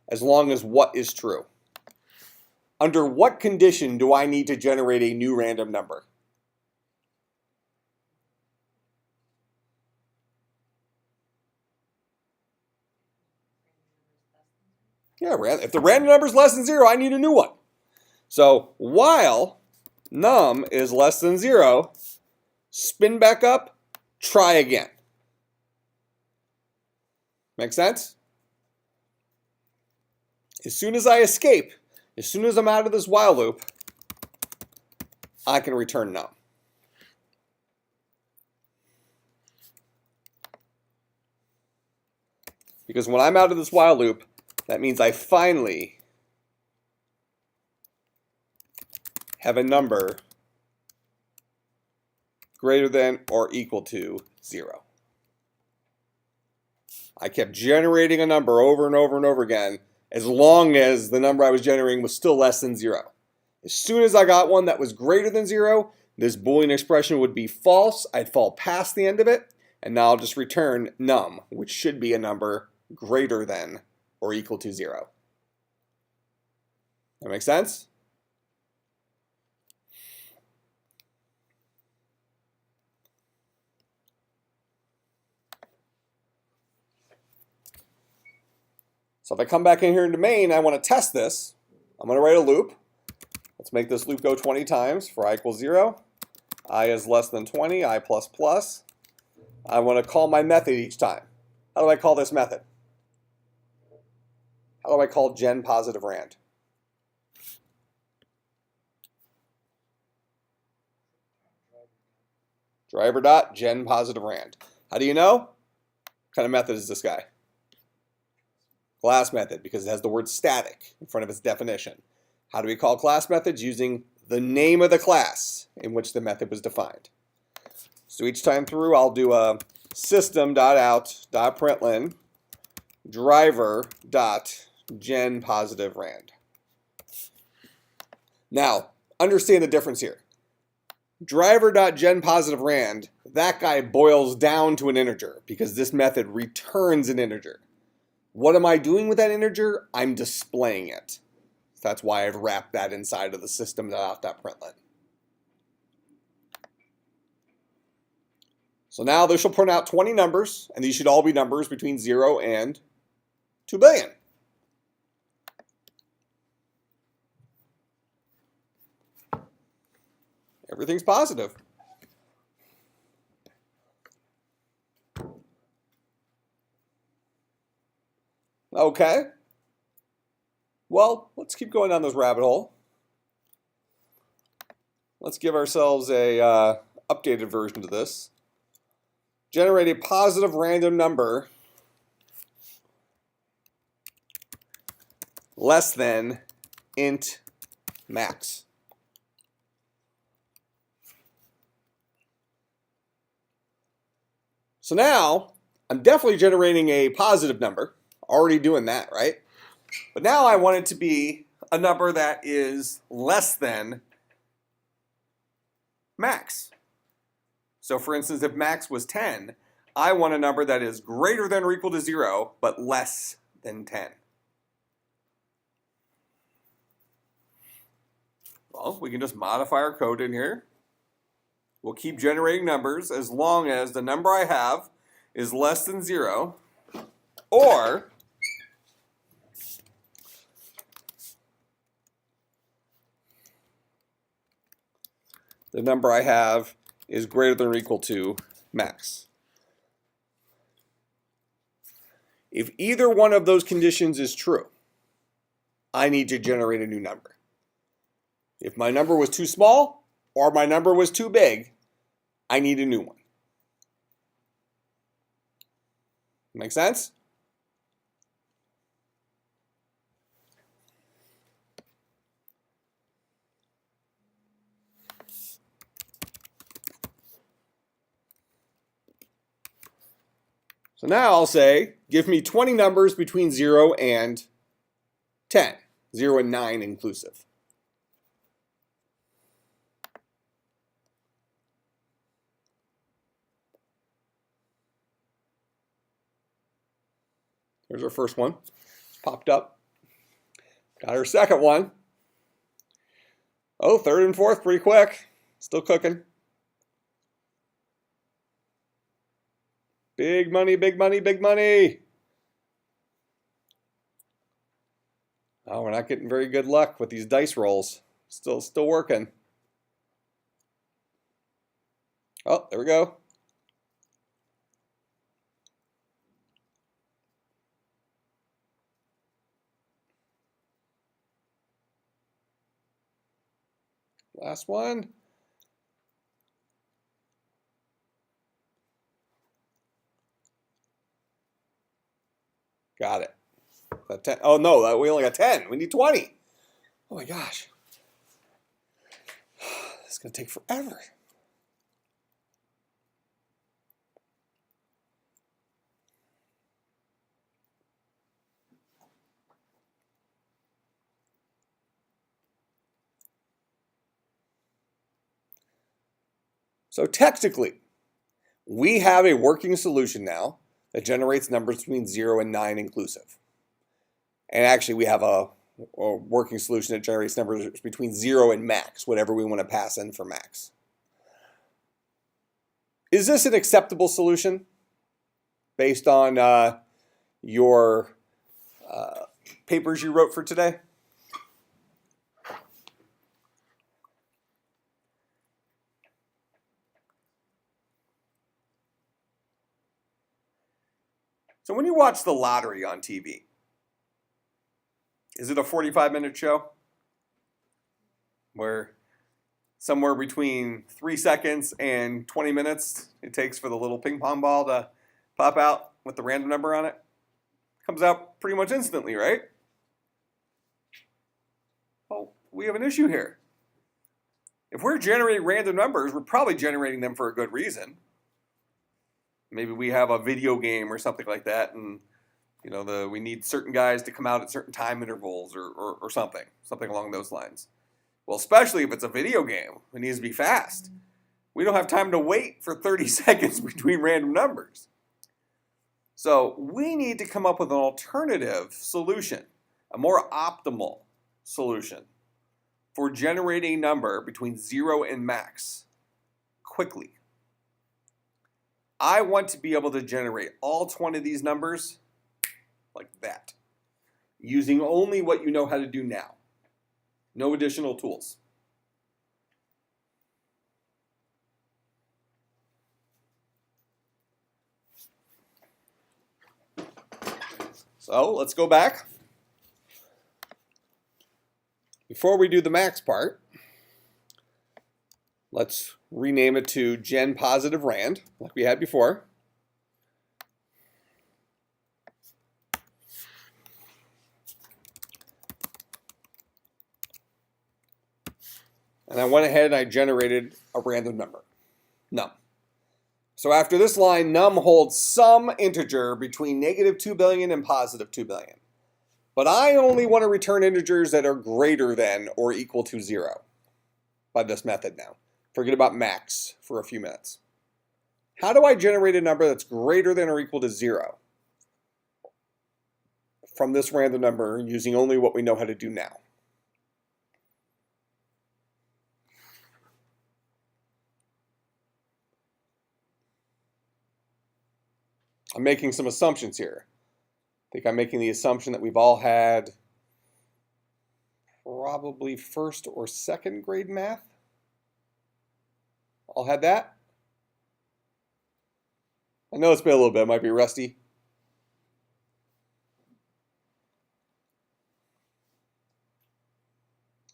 A: as long as what is true. Under what condition do I need to generate a new random number? Yeah, if the random number is less than 0, I need a new one. So while num is less than 0, spin back up, try again. Make sense? As soon as I escape, as soon as I'm out of this while loop, I can return num. Because when I'm out of this while loop, that means I finally have a number greater than or equal to 0. I kept generating a number over and over and over again as long as the number I was generating was still less than 0. As soon as I got one that was greater than 0, this Boolean expression would be false. I'd fall past the end of it, and now I'll just return num, which should be a number greater than or equal to 0. That make sense? So if I come back in here into main, I want to test this. I'm going to write a loop. Let's make this loop go 20 times for I equals 0. I is less than 20, I plus plus. I want to call my method each time. How do I call this method? How do I call gen positive rand? Driver dot gen positive rand. How do you know? What kind of method is this guy? Class method, because it has the word static in front of its definition. How do we call class methods? Using the name of the class in which the method was defined. So each time through, I'll do a system.out.println driver.gen positive rand. Now, understand the difference here. Driver.gen positive rand, that guy boils down to an integer because this method returns an integer. What am I doing with that integer? I'm displaying it. That's why I've wrapped that inside of the system.out.println. So now this will print out 20 numbers, and these should all be numbers between 0 and 2 billion. Everything's positive. Okay. Well, let's keep going down this rabbit hole. Let's give ourselves a updated version to this. Generate a positive random number less than int max. So now I'm definitely generating a positive number. Already doing that, right? But now I want it to be a number that is less than max. So for instance, if max was 10, I want a number that is greater than or equal to 0, but less than 10. Well, we can just modify our code in here. We'll keep generating numbers as long as the number I have is less than 0, or the number I have is greater than or equal to max. If either one of those conditions is true, I need to generate a new number. If my number was too small or my number was too big, I need a new one. Make sense? So now I'll say, give me 20 numbers between 0 and 10. 0 and 9 inclusive. There's our first one. Popped up. Got our second one. Oh, third and fourth pretty quick. Still cooking. Big money, big money, big money. Oh, we're not getting very good luck with these dice rolls. Still working. Oh, there we go. Last one. Got it. That 10. Oh no, we only got 10. We need 20. Oh my gosh. This is going to take forever. So technically, we have a working solution now that generates numbers between 0 and 9 inclusive. And actually, we have a working solution that generates numbers between 0 and max, whatever we want to pass in for max. Is this an acceptable solution based on your papers you wrote for today? So when you watch the lottery on TV, is it a 45-minute show where somewhere between 3 seconds and 20 minutes it takes for the little ping pong ball to pop out with the random number on it? Comes out pretty much instantly, right? Well, we have an issue here. If we're generating random numbers, we're probably generating them for a good reason. Maybe we have a video game or something like that, and we need certain guys to come out at certain time intervals or something along those lines. Well, especially if it's a video game, it needs to be fast. We don't have time to wait for 30 seconds between random numbers. So we need to come up with an alternative solution, a more optimal solution for generating a number between 0 and max quickly. I want to be able to generate all 20 of these numbers like that, using only what you know how to do now. No additional tools. So let's go back. Before we do the max part, let's rename it to Gen Positive Rand, like we had before. And I went ahead and I generated a random number, num. So after this line, num holds some integer between negative 2 billion and positive 2 billion. But I only want to return integers that are greater than or equal to 0 by this method now. Forget about max for a few minutes. How do I generate a number that's greater than or equal to 0 from this random number using only what we know how to do now? I'm making some assumptions here. I think I'm making the assumption that we've all had probably first or second grade math. All had that? I know it's been a little bit, it might be rusty.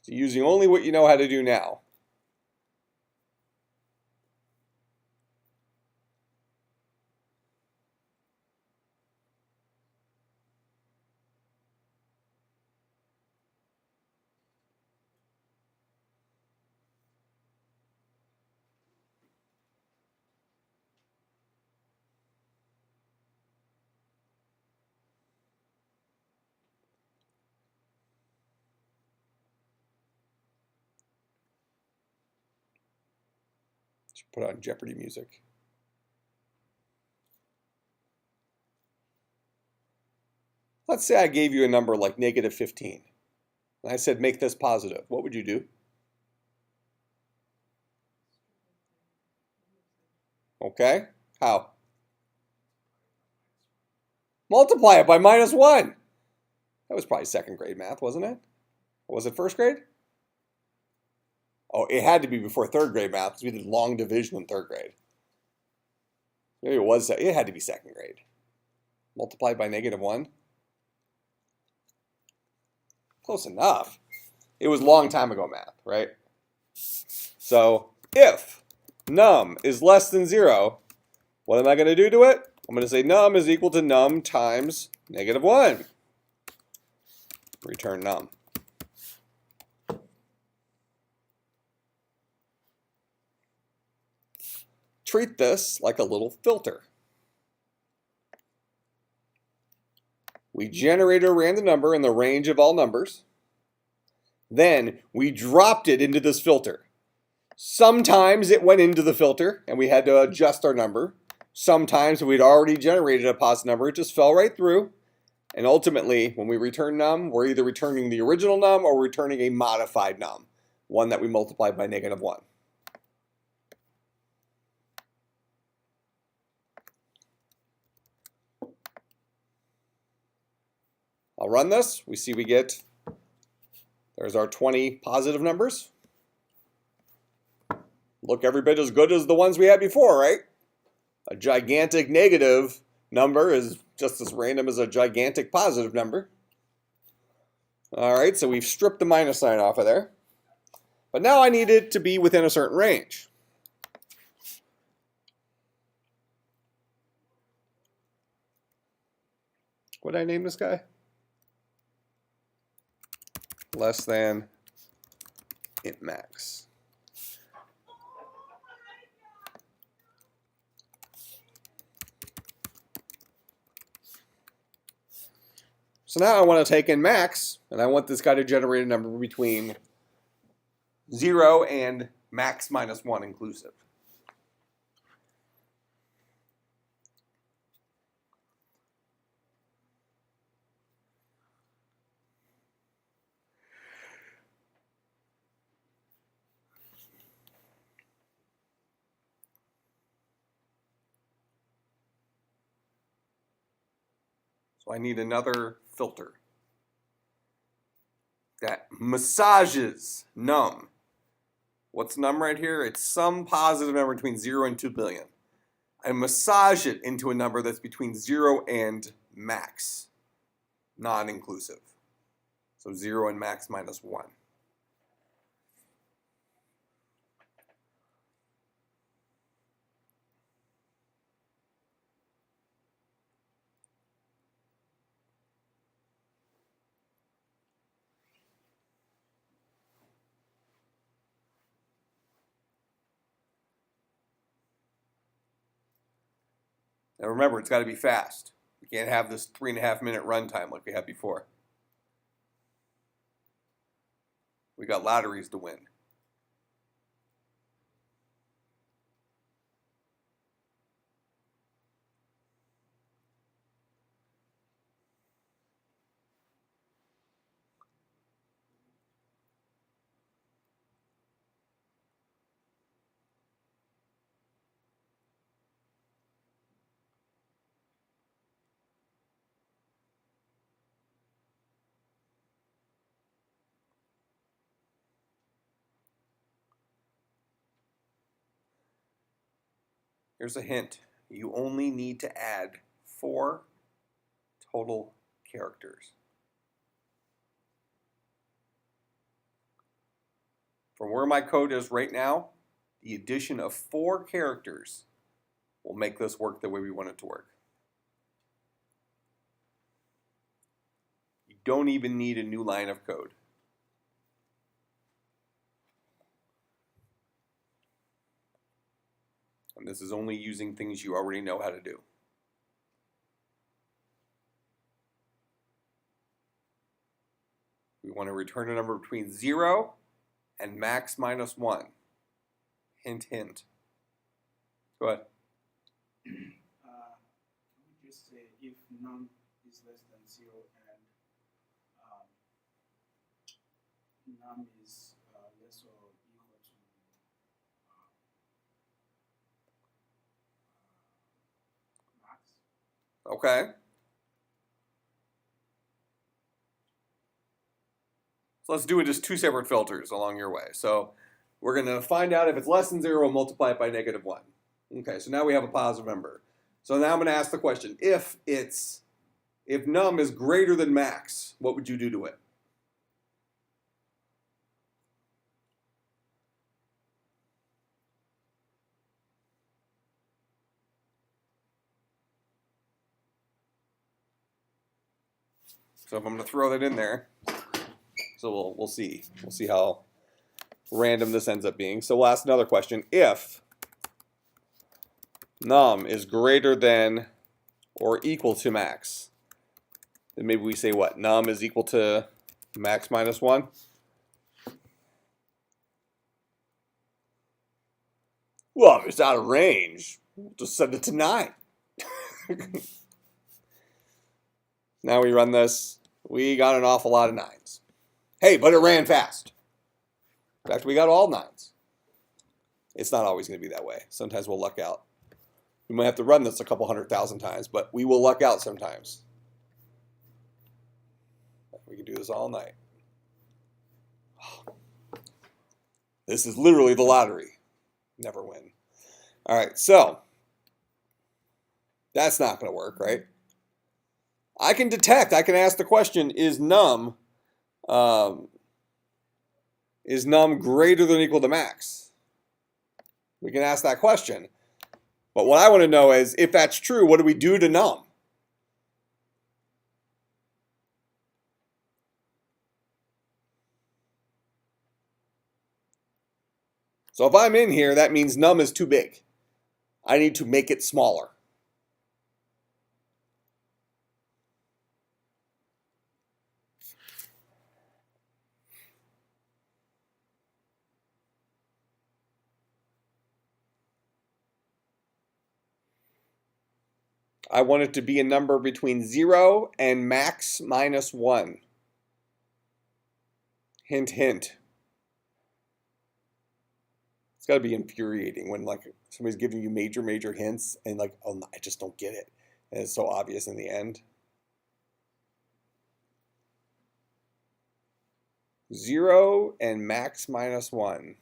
A: So using only what you know how to do now. Should put on Jeopardy music. Let's say I gave you a number like -15. And I said, make this positive. What would you do? Okay. How? Multiply it by -1. That was probably second grade math, wasn't it? Or was it first grade? Oh, it had to be before third grade math because we did long division in third grade. Maybe it was. It had to be second grade. Multiplied by -1. Close enough. It was a long time ago math, right? So if num is less than 0, what am I going to do to it? I'm going to say num is equal to num times -1. Return num. Treat this like a little filter. We generated a random number in the range of all numbers. Then we dropped it into this filter. Sometimes it went into the filter and we had to adjust our number. Sometimes we'd already generated a positive number, it just fell right through. And ultimately, when we return num, we're either returning the original num or returning a modified num, one that we multiplied by -1. I'll run this. We see we get, there's our 20 positive numbers. Look every bit as good as the ones we had before, right? A gigantic negative number is just as random as a gigantic positive number. All right, so we've stripped the minus sign off of there. But now I need it to be within a certain range. What did I name this guy? Less than int max. So now I want to take in max, and I want this guy to generate a number between 0 and max -1 inclusive. So I need another filter that massages num. What's num right here? It's some positive number between 0 and 2 billion. I massage it into a number that's between 0 and max, non-inclusive. So 0 and max -1. Now remember, it's got to be fast. We can't have this 3.5-minute runtime like we had before. We got lotteries to win. Here's a hint. You only need to add 4 total characters. From where my code is right now, the addition of 4 characters will make this work the way we want it to work. You don't even need a new line of code. And this is only using things you already know how to do. We want to return a number between 0 and max -1. Hint, hint. Go ahead.
B: Can we just say if num is less than 0 and num is less or equal to max?
A: Okay. So let's do it as two separate filters along your way. So we're going to find out if it's less than 0 and multiply it by -1. Okay, so now we have a positive number. So now I'm going to ask the question, if num is greater than max, what would you do to it? So if I'm going to throw that in there, so we'll see. We'll see how random this ends up being. So we'll ask another question. If num is greater than or equal to max, then maybe we say what? Num is equal to max minus 1. Well, if it's out of range, we'll just set it to 9. Now we run this. We got an awful lot of 9s. Hey, but it ran fast. In fact, we got all 9s. It's not always going to be that way. Sometimes we'll luck out. We might have to run this a couple 100,000 times, but we will luck out sometimes. We can do this all night. This is literally the lottery. Never win. All right, so that's not going to work, right? I can ask the question, is num greater than or equal to max? We can ask that question. But what I want to know is, if that's true, what do we do to num? So if I'm in here, that means num is too big. I need to make it smaller. I want it to be a number between 0 and max minus 1. Hint, hint. It's got to be infuriating when like somebody's giving you major hints and like, oh, I just don't get it. And it's so obvious in the end. 0 and max minus 1.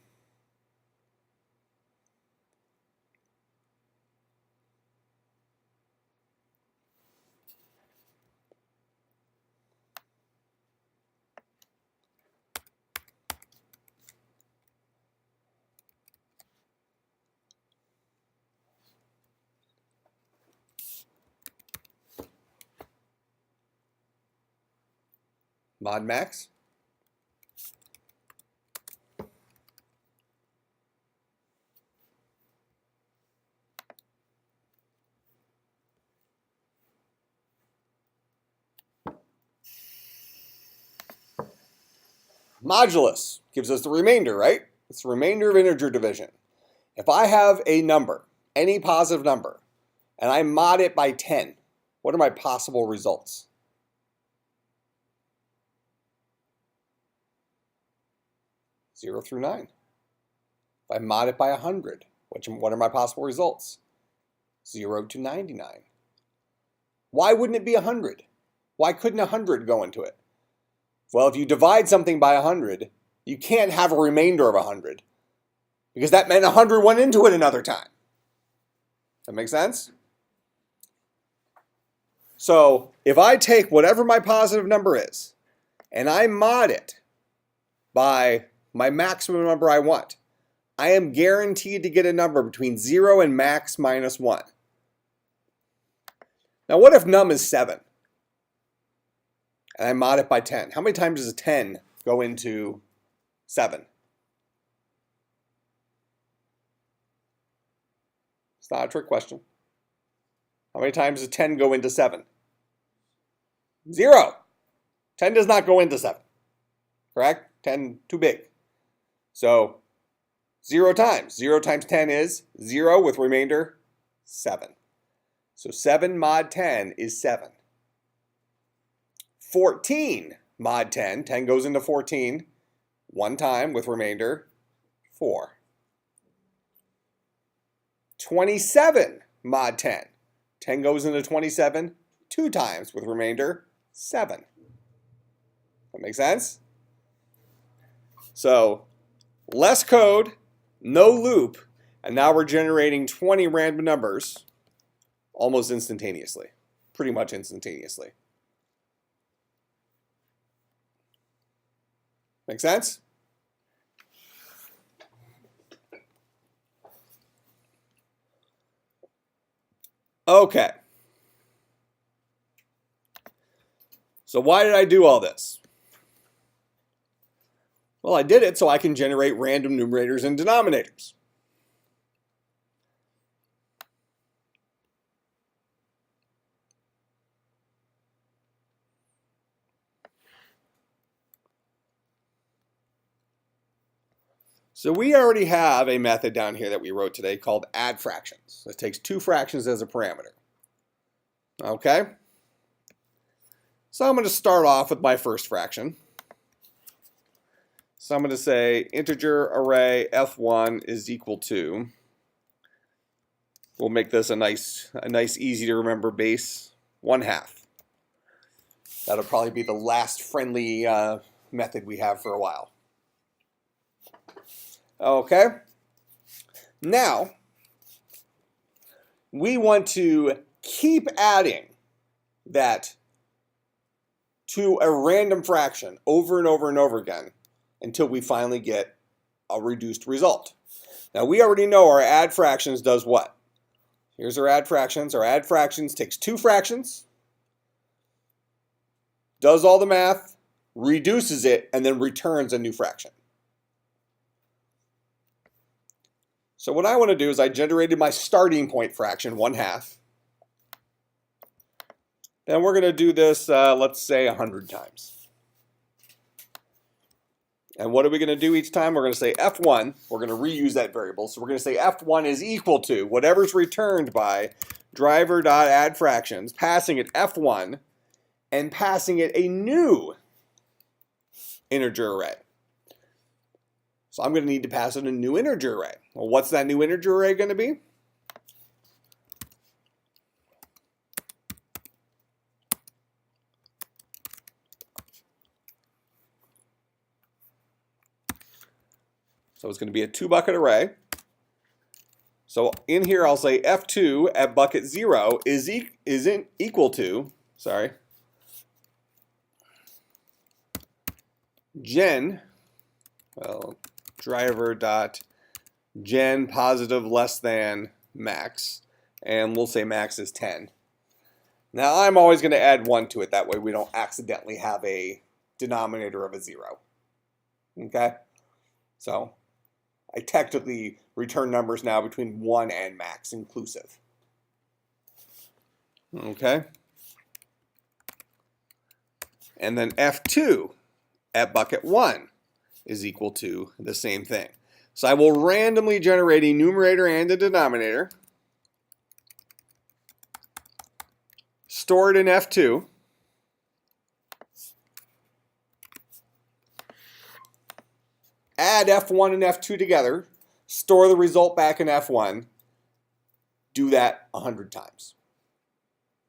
A: Mod max. Modulus gives us the remainder, right? It's the remainder of integer division. If I have a number, any positive number, and I mod it by 10, what are my possible results? Zero through 9. If I mod it by 100, what are my possible results? 0 to 99. Why wouldn't it be 100? Why couldn't 100 go into it? Well, if you divide something by 100, you can't have a remainder of 100 because that meant 100 went into it another time. That make sense? So if I take whatever my positive number is and I mod it by my maximum number I want, I am guaranteed to get a number between 0 and max minus 1. Now what if num is 7? And I mod it by 10. How many times does a 10 go into 7? It's not a trick question. How many times does 10 go into 7? 0. 10 does not go into 7. Correct? 10 too big. So 0 times. 0 times 10 is 0 with remainder 7. So 7 mod 10 is 7. 14 mod 10, 10 goes into 14 one time with remainder 4. 27 mod 10, 10 goes into 27 two times with remainder 7. That makes sense? So less code, no loop, and now we're generating 20 random numbers almost instantaneously, pretty much instantaneously. Make sense? Okay. So why did I do all this? Well, I did it so I can generate random numerators and denominators. So we already have a method down here that we wrote today called add fractions. It takes 2 fractions as a parameter. Okay? So I'm going to start off with my first fraction. So I'm going to say integer array f1 is equal to, we'll make this a nice easy to remember base, 1/2. That'll probably be the last friendly method we have for a while. Okay. Now, we want to keep adding that to a random fraction over and over and over again until we finally get a reduced result. Now, we already know our add fractions does what? Here's our add fractions. Our add fractions takes 2 fractions, does all the math, reduces it, and then returns a new fraction. So what I want to do is I generated my starting point fraction, 1/2. And we're going to do this, let's say 100 times. And what are we going to do each time? We're going to say f1. We're going to reuse that variable. So we're going to say f1 is equal to whatever's returned by driver.addFractions, passing it f1, and passing it a new integer array. So I'm going to need to pass it a new integer array. Well, what's that new integer array going to be? So it's going to be a 2-bucket array. So in here I'll say f2 at bucket 0 is equal to, driver dot gen positive less than max, and we'll say max is 10. Now I'm always going to add 1 to it, that way we don't accidentally have a denominator of a 0. Okay? So I technically return numbers now between 1 and max inclusive. Okay? And then f2 at bucket 1 is equal to the same thing. So I will randomly generate a numerator and a denominator, store it in f2, add f1 and f2 together, store the result back in f1, do that 100 times.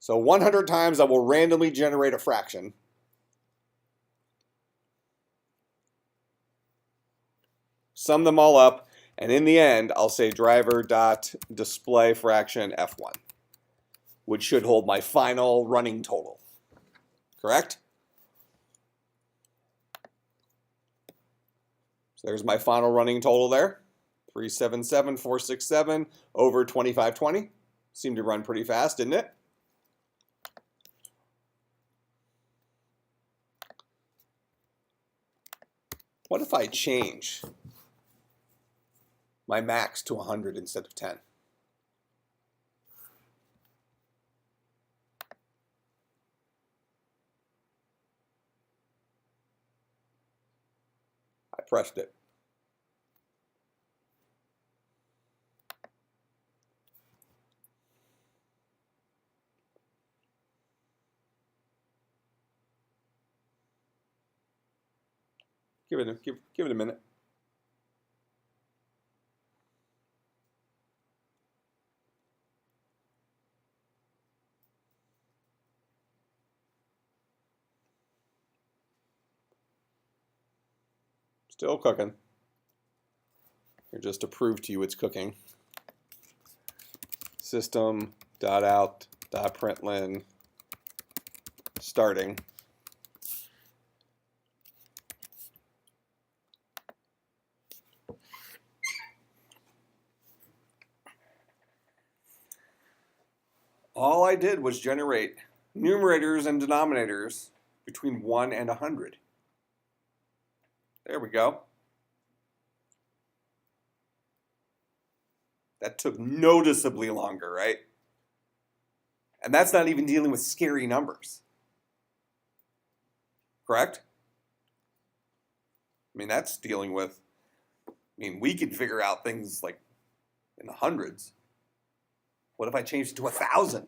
A: So 100 times I will randomly generate a fraction. Sum them all up, and in the end, I'll say driver.display fraction f1, which should hold my final running total. Correct? So there's my final running total there. 377,467 over 2520. Seemed to run pretty fast, didn't it? What if I change my max to 100 instead of 10? I pressed it. Give it a minute. Still cooking. Here just to prove to you it's cooking. System.out.println starting. All I did was generate numerators and denominators between 1 and 100. There we go. That took noticeably longer, right? And that's not even dealing with scary numbers. Correct? I mean, that's dealing with, we could figure out things like in the hundreds. What if I changed it to 1,000?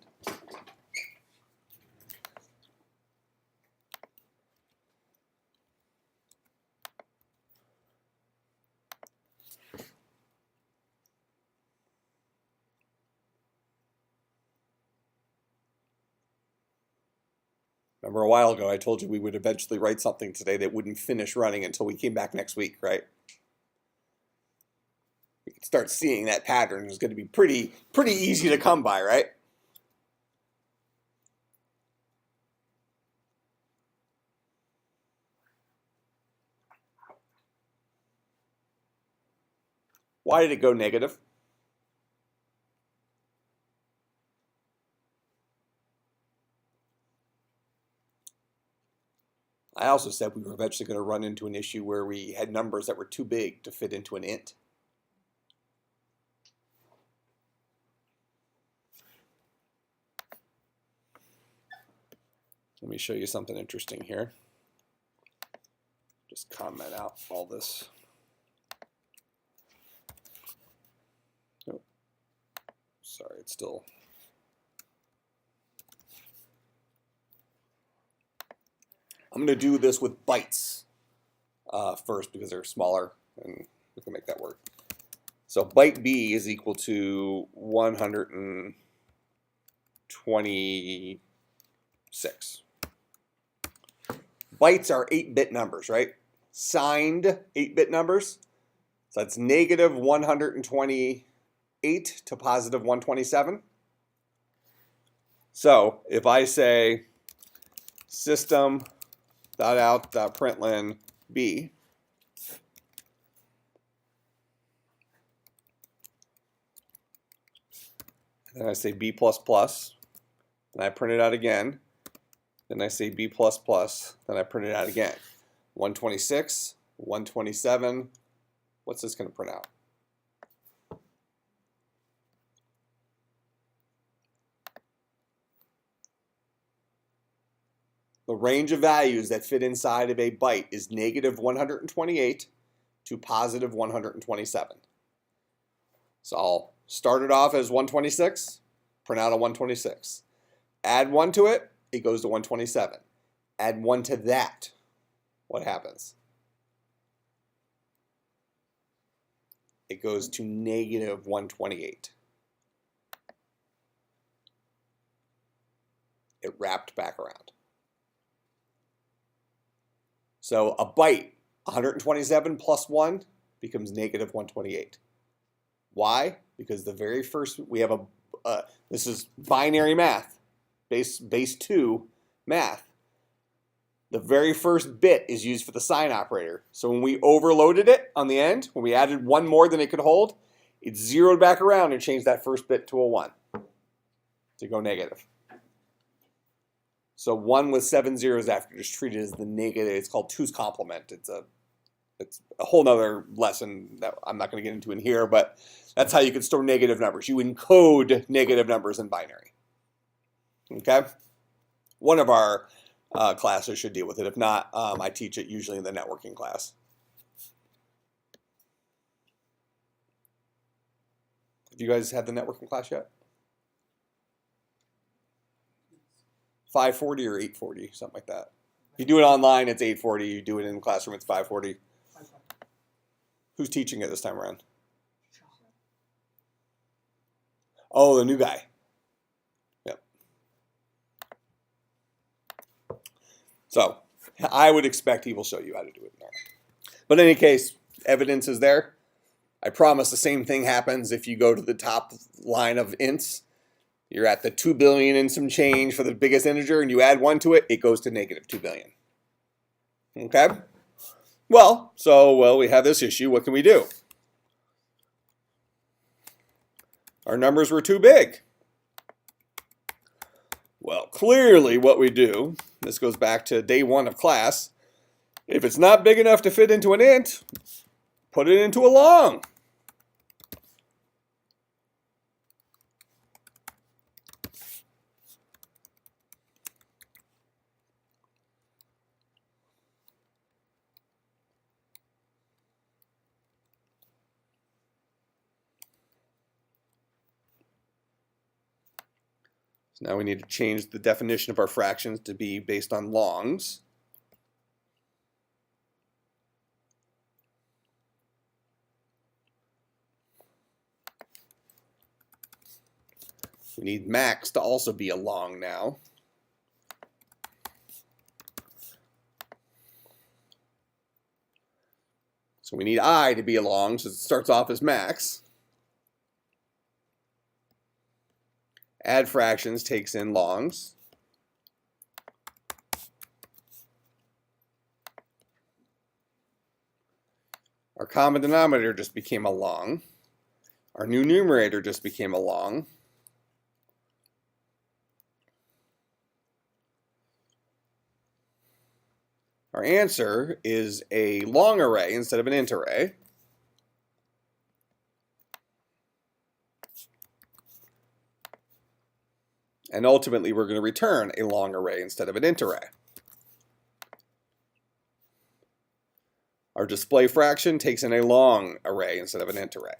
A: Remember a while ago I told you we would eventually write something today that wouldn't finish running until we came back next week, right? We could start seeing that pattern. It's going to be pretty easy to come by, right? Why did it go negative? I also said we were eventually going to run into an issue where we had numbers that were too big to fit into an int. Let me show you something interesting here. Just comment out all this. Oh, sorry, it's still. I'm going to do this with bytes first because they're smaller and we can make that work. So byte B is equal to 126. Bytes are 8-bit numbers, right? Signed 8-bit numbers. So that's negative 128 to positive 127. So if I say system.out.println B, and then I say B++, and I print it out again. Then I say B++, then I print it out again. 126, 127, what's this going to print out? The range of values that fit inside of a byte is negative 128 to positive 127. So I'll start it off as 126, print out a 126. Add 1 to it, it goes to 127. Add 1 to that, what happens? It goes to negative 128. It wrapped back around. So a byte, 127 plus 1 becomes negative 128. Why? Because the very first, we have this is binary math, base 2 math. The very first bit is used for the sign operator. So when we overloaded it on the end, when we added 1 more than it could hold, it zeroed back around and changed that first bit to a 1 to go negative. So 1 with 7 zeros after is treated as the negative. It's called 2's complement. It's a whole nother lesson that I'm not going to get into in here, but that's how you can store negative numbers. You encode negative numbers in binary. Okay? One of our classes should deal with it. If not, I teach it usually in the networking class. Have you guys had the networking class yet? 540 or 840, something like that. If you do it online, it's 840. You do it in the classroom, it's 540. Who's teaching it this time around? Oh, the new guy. Yep. So I would expect he will show you how to do it now. But in any case, evidence is there. I promise the same thing happens if you go to the top line of ints. You're at the 2 billion and some change for the biggest integer, and you add 1 to it, it goes to negative 2 billion. Okay? Well, we have this issue. What can we do? Our numbers were too big. Well, clearly what we do, this goes back to day 1 of class, if it's not big enough to fit into an int, put it into a long. So now we need to change the definition of our fractions to be based on longs. We need max to also be a long now. So we need I to be a long, so it starts off as max. Add fractions takes in longs. Our common denominator just became a long. Our new numerator just became a long. Our answer is a long array instead of an int array. And ultimately, we're going to return a long array instead of an int array. Our display fraction takes in a long array instead of an int array.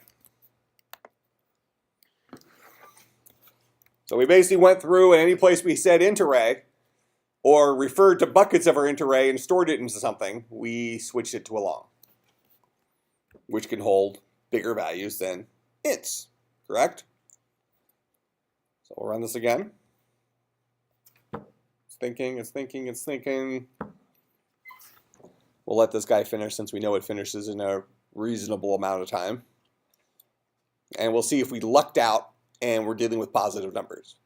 A: So we basically went through, and any place we said int array or referred to buckets of our int array and stored it into something, we switched it to a long, which can hold bigger values than ints, correct? So we'll run this again. It's thinking, it's thinking, it's thinking. We'll let this guy finish since we know it finishes in a reasonable amount of time. And we'll see if we lucked out and we're dealing with positive numbers.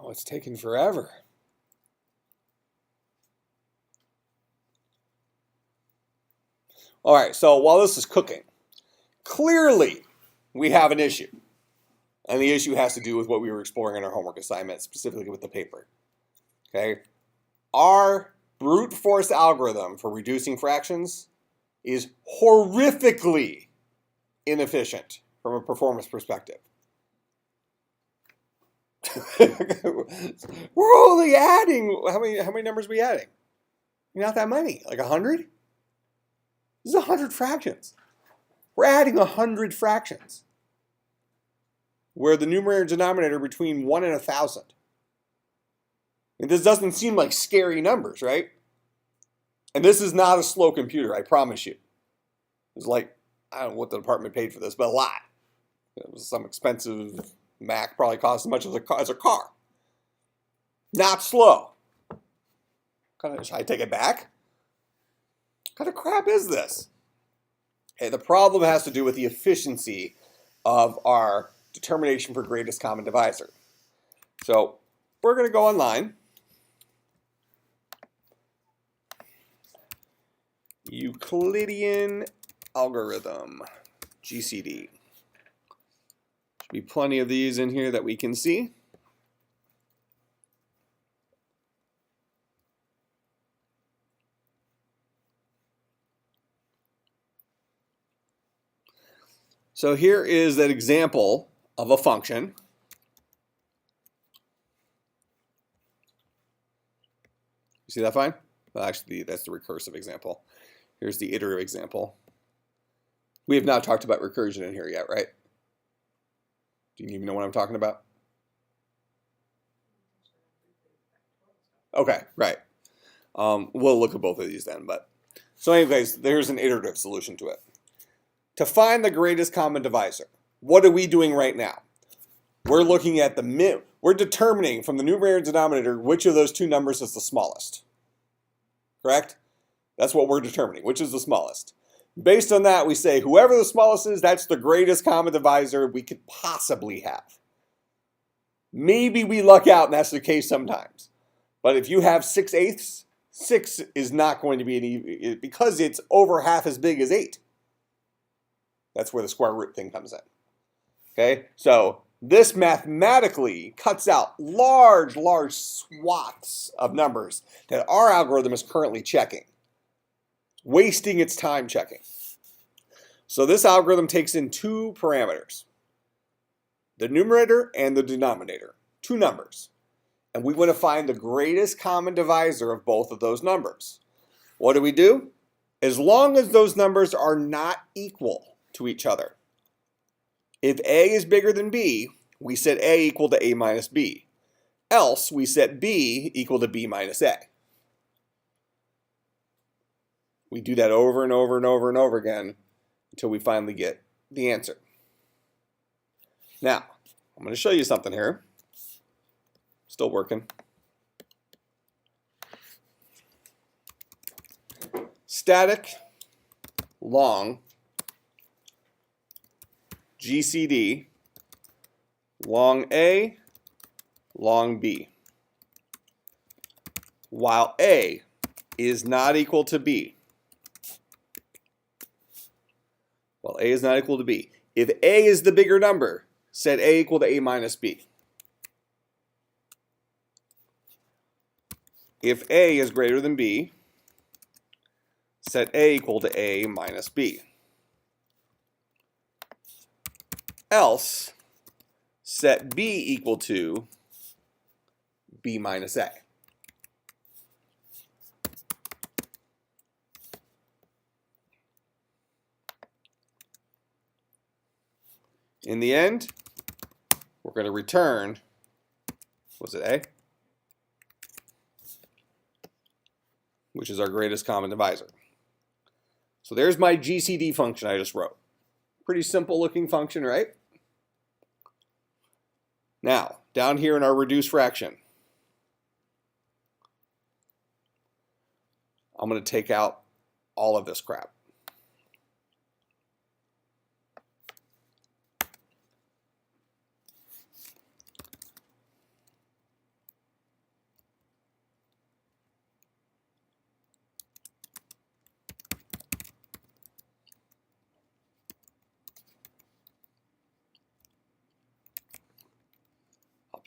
A: Oh, it's taking forever. All right, so while this is cooking, clearly we have an issue. And the issue has to do with what we were exploring in our homework assignment, specifically with the paper. Okay? Our brute force algorithm for reducing fractions is horrifically inefficient from a performance perspective. We're only adding, how many numbers are we adding? Not that many, like 100? This is 100 fractions. We're adding 100 fractions, where the numerator and denominator are between 1 and 1,000. And this doesn't seem like scary numbers, right? And this is not a slow computer, I promise you. It's like, I don't know what the department paid for this, but a lot. It was some expensive Mac, probably cost as much as a car. Not slow. Should I take it back? What kind of crap is this? Okay, the problem has to do with the efficiency of our determination for greatest common divisor. So we're going to go online. Euclidean algorithm, GCD. Should be plenty of these in here that we can see. So here is an example of a function. You see that fine? Well, actually, that's the recursive example. Here's the iterative example. We have not talked about recursion in here yet, right? Do you even know what I'm talking about? Okay, right. We'll look at both of these then. But so anyways, there's an iterative solution to it. To find the greatest common divisor, what are we doing right now? We're looking at we're determining from the numerator and denominator which of those two numbers is the smallest. Correct? That's what we're determining, which is the smallest. Based on that, we say whoever the smallest is, that's the greatest common divisor we could possibly have. Maybe we luck out and that's the case sometimes. But if you have 6/8, 6 is not going to be because it's over half as big as 8. That's where the square root thing comes in. Okay, so this mathematically cuts out large swaths of numbers that our algorithm is currently checking, wasting its time checking. So this algorithm takes in two parameters, the numerator and the denominator, two numbers. And we want to find the greatest common divisor of both of those numbers. What do? As long as those numbers are not equal to each other. If A is bigger than B, we set A equal to A minus B. Else, we set B equal to B minus A. We do that over and over and over and over again until we finally get the answer. Now, I'm going to show you something here. Still working. Static long GCD long A long B. While A is not equal to B. While A is not equal to B. If A is the bigger number, set A equal to A minus B. If A is greater than B, set A equal to A minus B. Else, set B equal to B minus A. In the end, we're going to return, was it A? Which is our greatest common divisor. So there's my GCD function I just wrote. Pretty simple looking function, right? Now, down here in our reduced fraction, I'm going to take out all of this crap.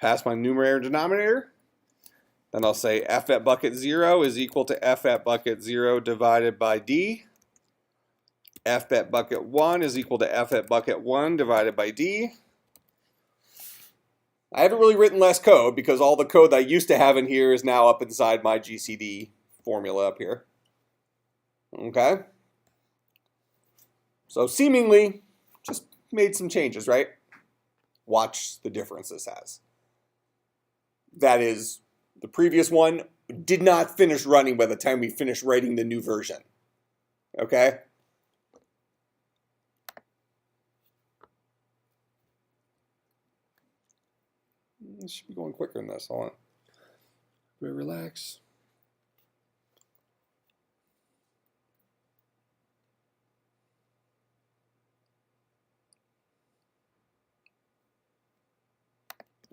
A: Pass my numerator and denominator. Then I'll say f at bucket 0 is equal to f at bucket 0 divided by d. F at bucket 1 is equal to f at bucket 1 divided by d. I haven't really written less code because all the code that I used to have in here is now up inside my GCD formula up here. Okay? So seemingly just made some changes, right? Watch the difference this has. That is, the previous one did not finish running by the time we finished writing the new version. Okay? It should be going quicker than this. Hold on. Relax.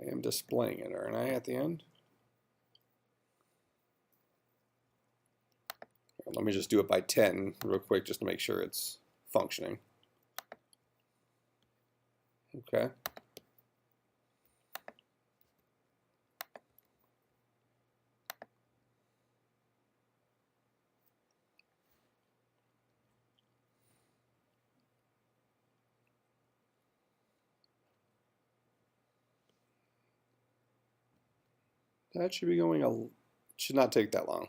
A: I am displaying it, aren't I, at the end? Let me just do it by 10 real quick just to make sure it's functioning. Okay. That should be going should not take that long.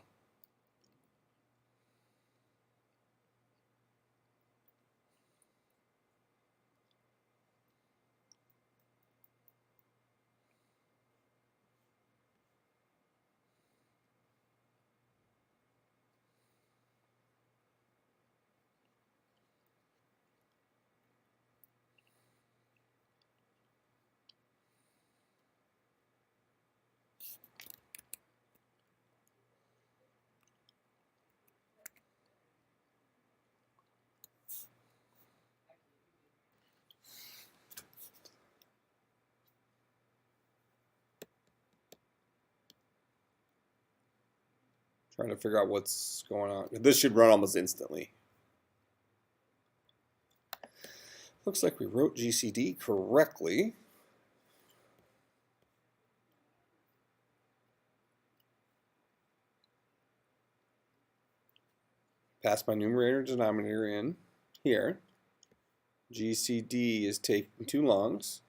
A: Trying to figure out what's going on. This should run almost instantly. Looks like we wrote GCD correctly. Pass my numerator and denominator in here. GCD is taking too longs.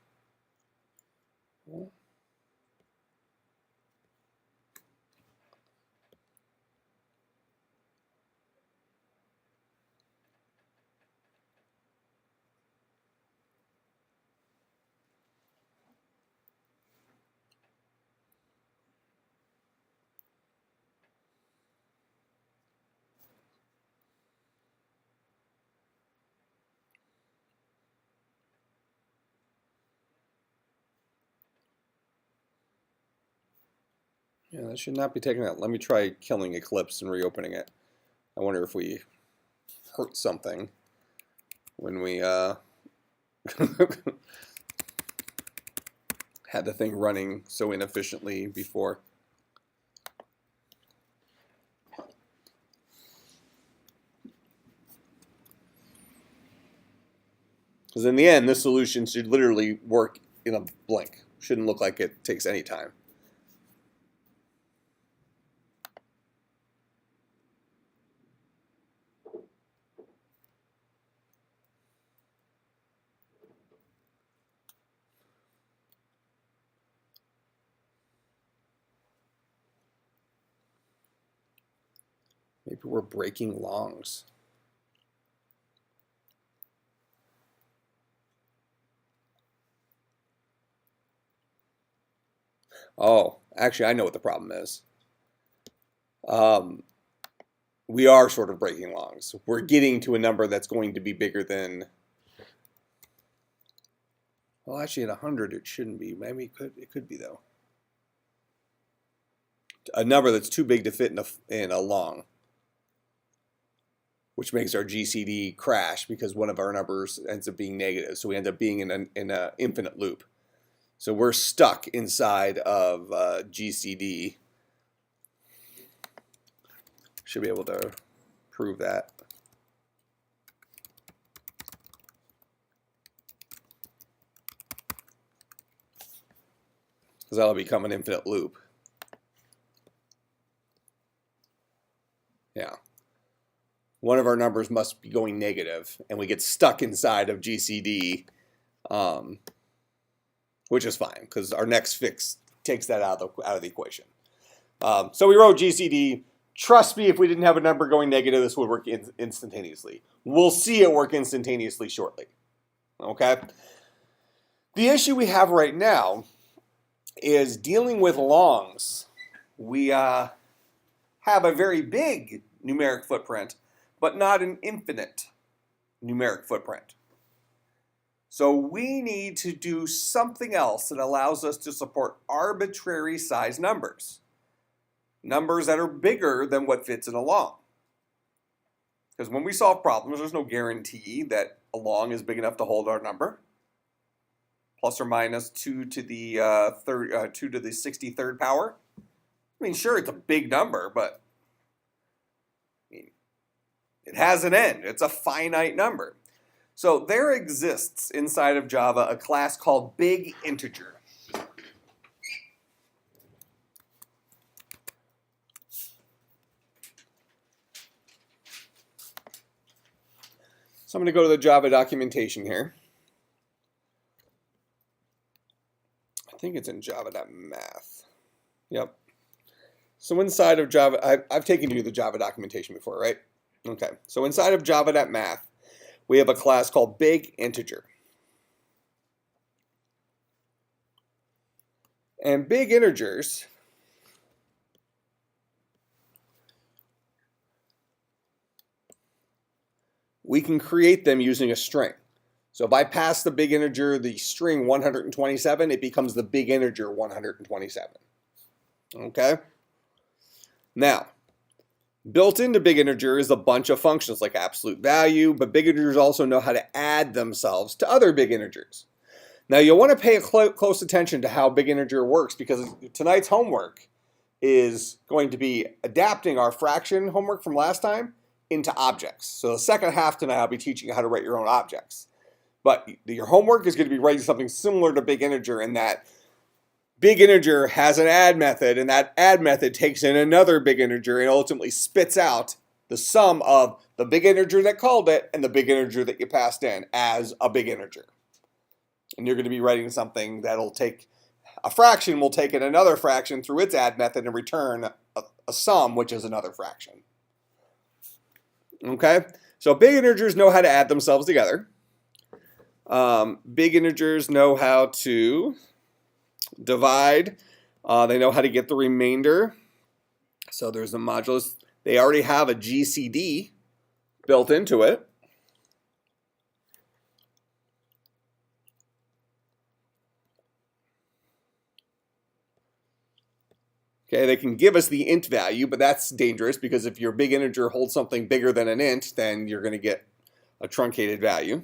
A: Yeah, that should not be taking that. Let me try killing Eclipse and reopening it. I wonder if we hurt something when we had the thing running so inefficiently before. Because in the end, this solution should literally work in a blink. Shouldn't look like it takes any time. Maybe we're breaking longs. Oh, actually, I know what the problem is. We are sort of breaking longs. We're getting to a number that's going to be bigger than... Well, actually, at 100, it shouldn't be. Maybe it could be, though. A number that's too big to fit in a long, which makes our GCD crash because one of our numbers ends up being negative. So we end up being in an infinite loop. So we're stuck inside of GCD. Should be able to prove that. Because that'll become an infinite loop. Yeah. One of our numbers must be going negative, and we get stuck inside of GCD, which is fine, because our next fix takes that out of the equation. So we wrote GCD. Trust me, if we didn't have a number going negative, this would work instantaneously. We'll see it work instantaneously shortly. Okay? The issue we have right now is dealing with longs. We have a very big numeric footprint, but not an infinite numeric footprint. So we need to do something else that allows us to support arbitrary size numbers. Numbers that are bigger than what fits in a long. Because when we solve problems, there's no guarantee that a long is big enough to hold our number. Plus or minus 2 to the 63rd power. I mean, sure, it's a big number, but it has an end. It's a finite number. So there exists inside of Java a class called big integer. So I'm going to go to the Java documentation here. I think it's in java.math. Yep. So inside of Java, I've taken you to the Java documentation before, right? Okay, so inside of Java.math, we have a class called big integer. And big integers we can create them using a string. So if I pass the big integer the string 127, it becomes the big integer 127. Okay? Now, built into big integer is a bunch of functions like absolute value, but big integers also know how to add themselves to other big integers. Now you'll want to pay close attention to how big integer works, because tonight's homework is going to be adapting our fraction homework from last time into objects. So the second half tonight I'll be teaching you how to write your own objects. But your homework is going to be writing something similar to big integer, in that big integer has an add method, and that add method takes in another big integer and ultimately spits out the sum of the big integer that called it and the big integer that you passed in as a big integer. And you're going to be writing something that'll take a fraction, will take in another fraction through its add method and return a sum, which is another fraction. Okay, so big integers know how to add themselves together. Big integers know how to divide. They know how to get the remainder. So there's a modulus. They already have a GCD built into it. Okay, they can give us the int value, but that's dangerous, because if your big integer holds something bigger than an int, then you're going to get a truncated value.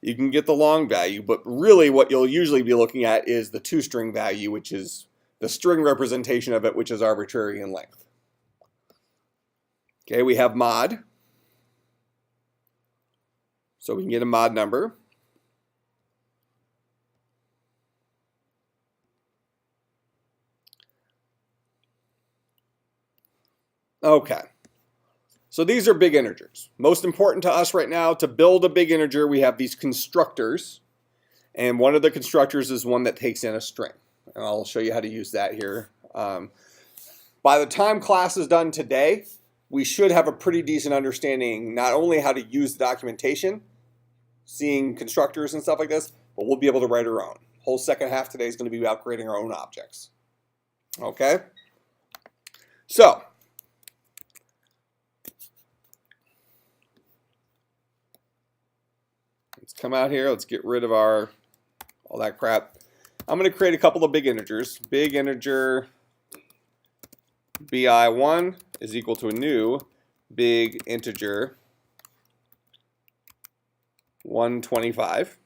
A: You can get the long value, but really what you'll usually be looking at is the toString value, which is the string representation of it, which is arbitrary in length. Okay, we have mod. So we can get a mod number. Okay, so these are big integers. Most important to us right now, to build a big integer, we have these constructors. And one of the constructors is one that takes in a string. And I'll show you how to use that here. By the time class is done today, we should have a pretty decent understanding not only how to use the documentation, seeing constructors and stuff like this, but we'll be able to write our own. Whole second half today is going to be about creating our own objects. Okay? So, let's come out here. Let's get rid of all that crap. I'm going to create a couple of big integers. Big integer bi1 is equal to a new big integer 125.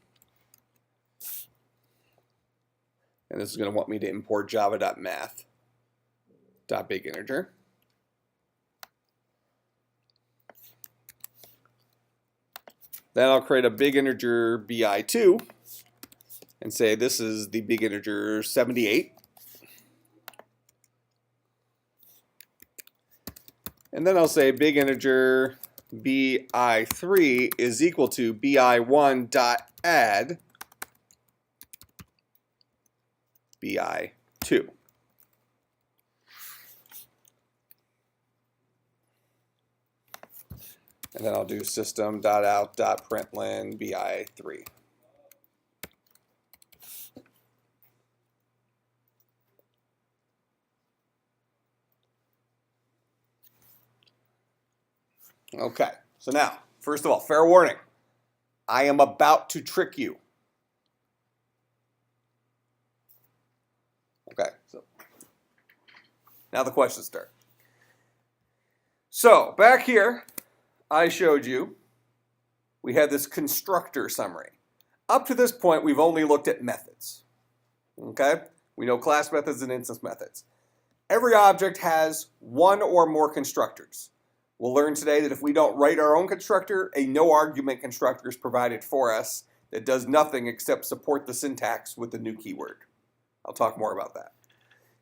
A: And this is going to want me to import java.math.biginteger. Then I'll create a big integer bi2 and say this is the big integer 78. And then I'll say big integer bi3 is equal to bi1 dot add bi2. And then I'll do system.out.println bi3. Okay, so now, first of all, fair warning. I am about to trick you. Okay, so now the questions start. So back here, I showed you we had this constructor summary. Up to this point, we've only looked at methods. Okay, we know class methods and instance methods. Every object has one or more constructors. We'll learn today that if we don't write our own constructor, a no argument constructor is provided for us that does nothing except support the syntax with the new keyword. I'll talk more about that.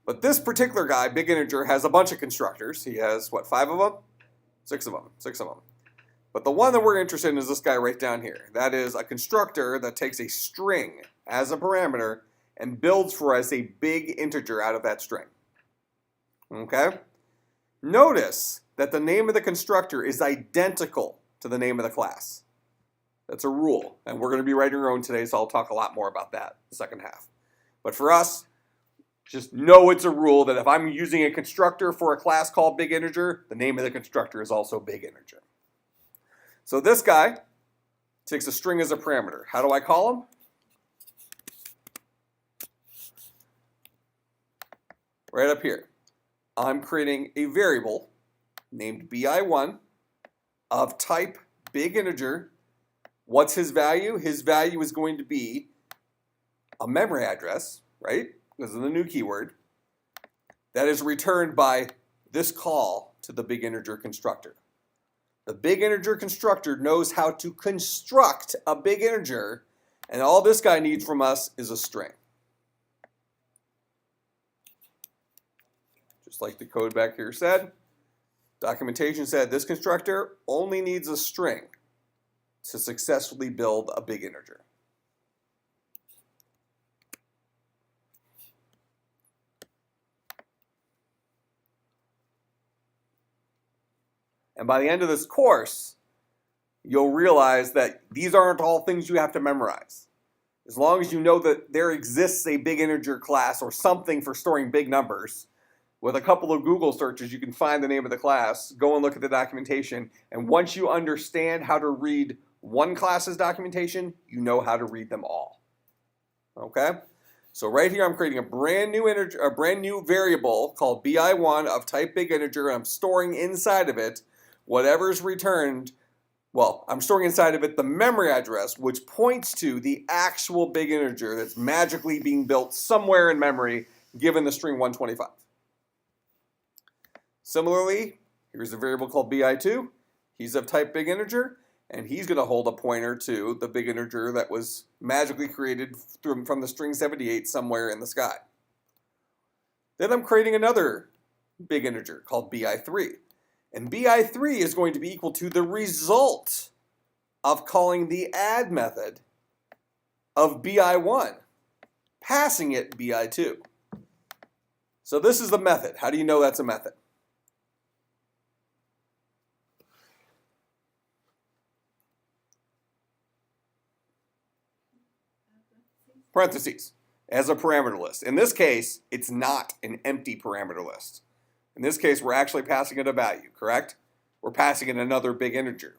A: But this particular guy, big integer, has a bunch of constructors. He has, what, 5 of them? 6 of them. 6 of them. But the one that we're interested in is this guy right down here. That is a constructor that takes a string as a parameter and builds for us a big integer out of that string. Okay? Notice that the name of the constructor is identical to the name of the class. That's a rule, and we're going to be writing our own today, so I'll talk a lot more about that in the second half. But for us, just know it's a rule that if I'm using a constructor for a class called big integer, the name of the constructor is also big integer. So this guy takes a string as a parameter. How do I call him? Right up here. I'm creating a variable named bi1 of type big integer. What's his value? His value is going to be a memory address, right? Because of the new keyword. That is returned by this call to the big integer constructor. The big integer constructor knows how to construct a big integer, and all this guy needs from us is a string. Just like the code back here said, documentation said this constructor only needs a string to successfully build a big integer. And by the end of this course, you'll realize that these aren't all things you have to memorize. As long as you know that there exists a big integer class or something for storing big numbers, with a couple of Google searches, you can find the name of the class, go and look at the documentation, and once you understand how to read one class's documentation, you know how to read them all. Okay? So right here, I'm creating a brand new variable called bi1 of type big integer, and I'm storing inside of it whatever's returned. Well, I'm storing inside of it the memory address, which points to the actual big integer that's magically being built somewhere in memory, given the string 125. Similarly, here's a variable called bi2. He's of type big integer, and he's going to hold a pointer to the big integer that was magically created from the string 78 somewhere in the sky. Then I'm creating another big integer called bi3. And bi3 is going to be equal to the result of calling the add method of bi1, passing it bi2. So this is the method. How do you know that's a method? Parentheses as a parameter list. In this case, it's not an empty parameter list. In this case, we're actually passing it a value, correct? We're passing it another big integer.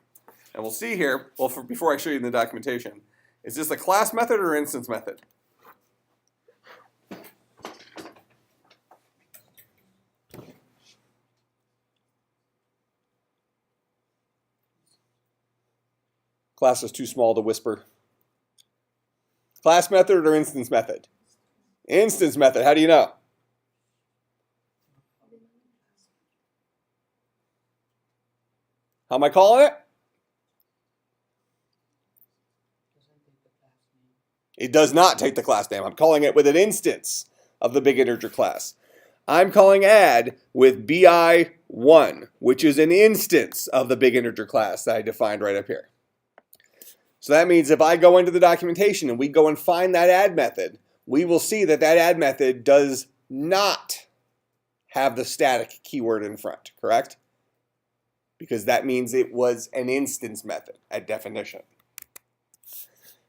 A: And we'll see here, well, before I show you in the documentation, is this a class method or instance method? Class is too small to whisper. Class method or instance method? Instance method, how do you know? How am I calling it? It does not take the class name. I'm calling it with an instance of the big integer class. I'm calling add with bi1, which is an instance of the big integer class that I defined right up here. So that means if I go into the documentation and we go and find that add method, we will see that that add method does not have the static keyword in front, correct? Because that means it was an instance method at definition.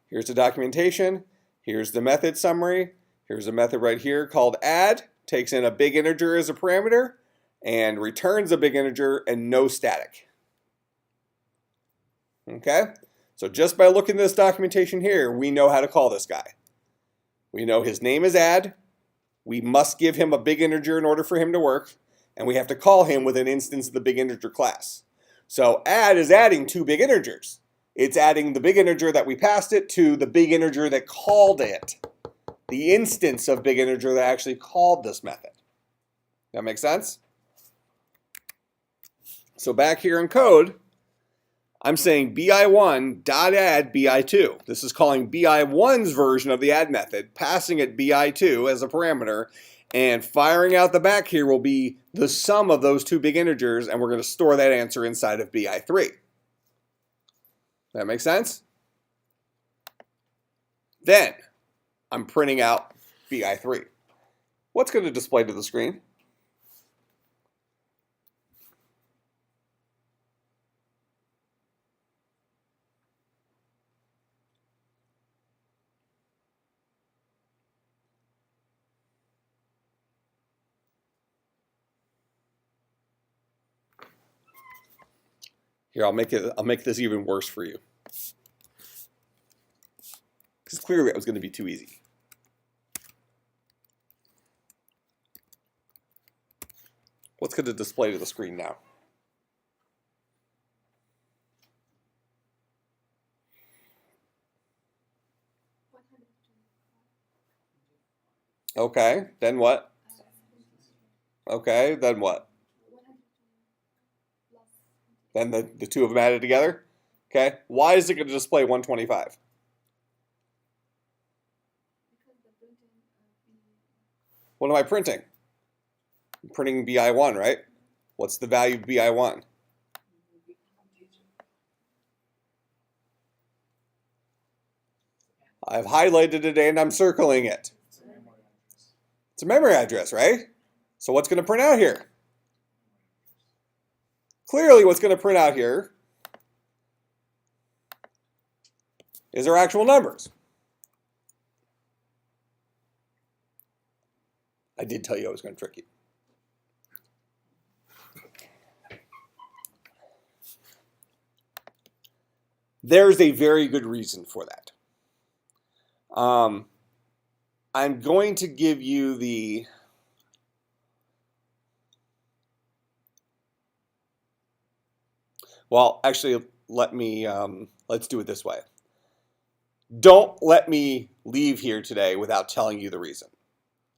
A: Here's the documentation. Here's the method summary. Here's a method right here called add. Takes in a big integer as a parameter and returns a big integer and no static. Okay? So just by looking at this documentation here, we know how to call this guy. We know his name is add. We must give him a big integer in order for him to work. And we have to call him with an instance of the big integer class. So add is adding two big integers. It's adding the big integer that we passed it to the big integer that called it. The instance of big integer that actually called this method. That make sense? So back here in code, I'm saying bi1.add bi2. This is calling bi1's version of the add method, passing it bi2 as a parameter, and firing out the back here will be the sum of those two big integers, and we're going to store that answer inside of bi3. That make sense? Then I'm printing out bi3. What's going to display to the screen? Here, I'll make this even worse for you. Because clearly it was going to be too easy. What's going to display to the screen now? Okay, then what? Okay, then what? Then the two of them added together? Okay, why is it going to display 125? What am I printing? I'm printing BI1, right? What's the value of BI1? I've highlighted it and I'm circling it. It's a memory address, right? So what's going to print out here? Clearly what's going to print out here is our actual numbers. I did tell you I was going to trick you. There's a very good reason for that. I'm going to give you the well, actually, let's do it this way. Don't let me leave here today without telling you the reason.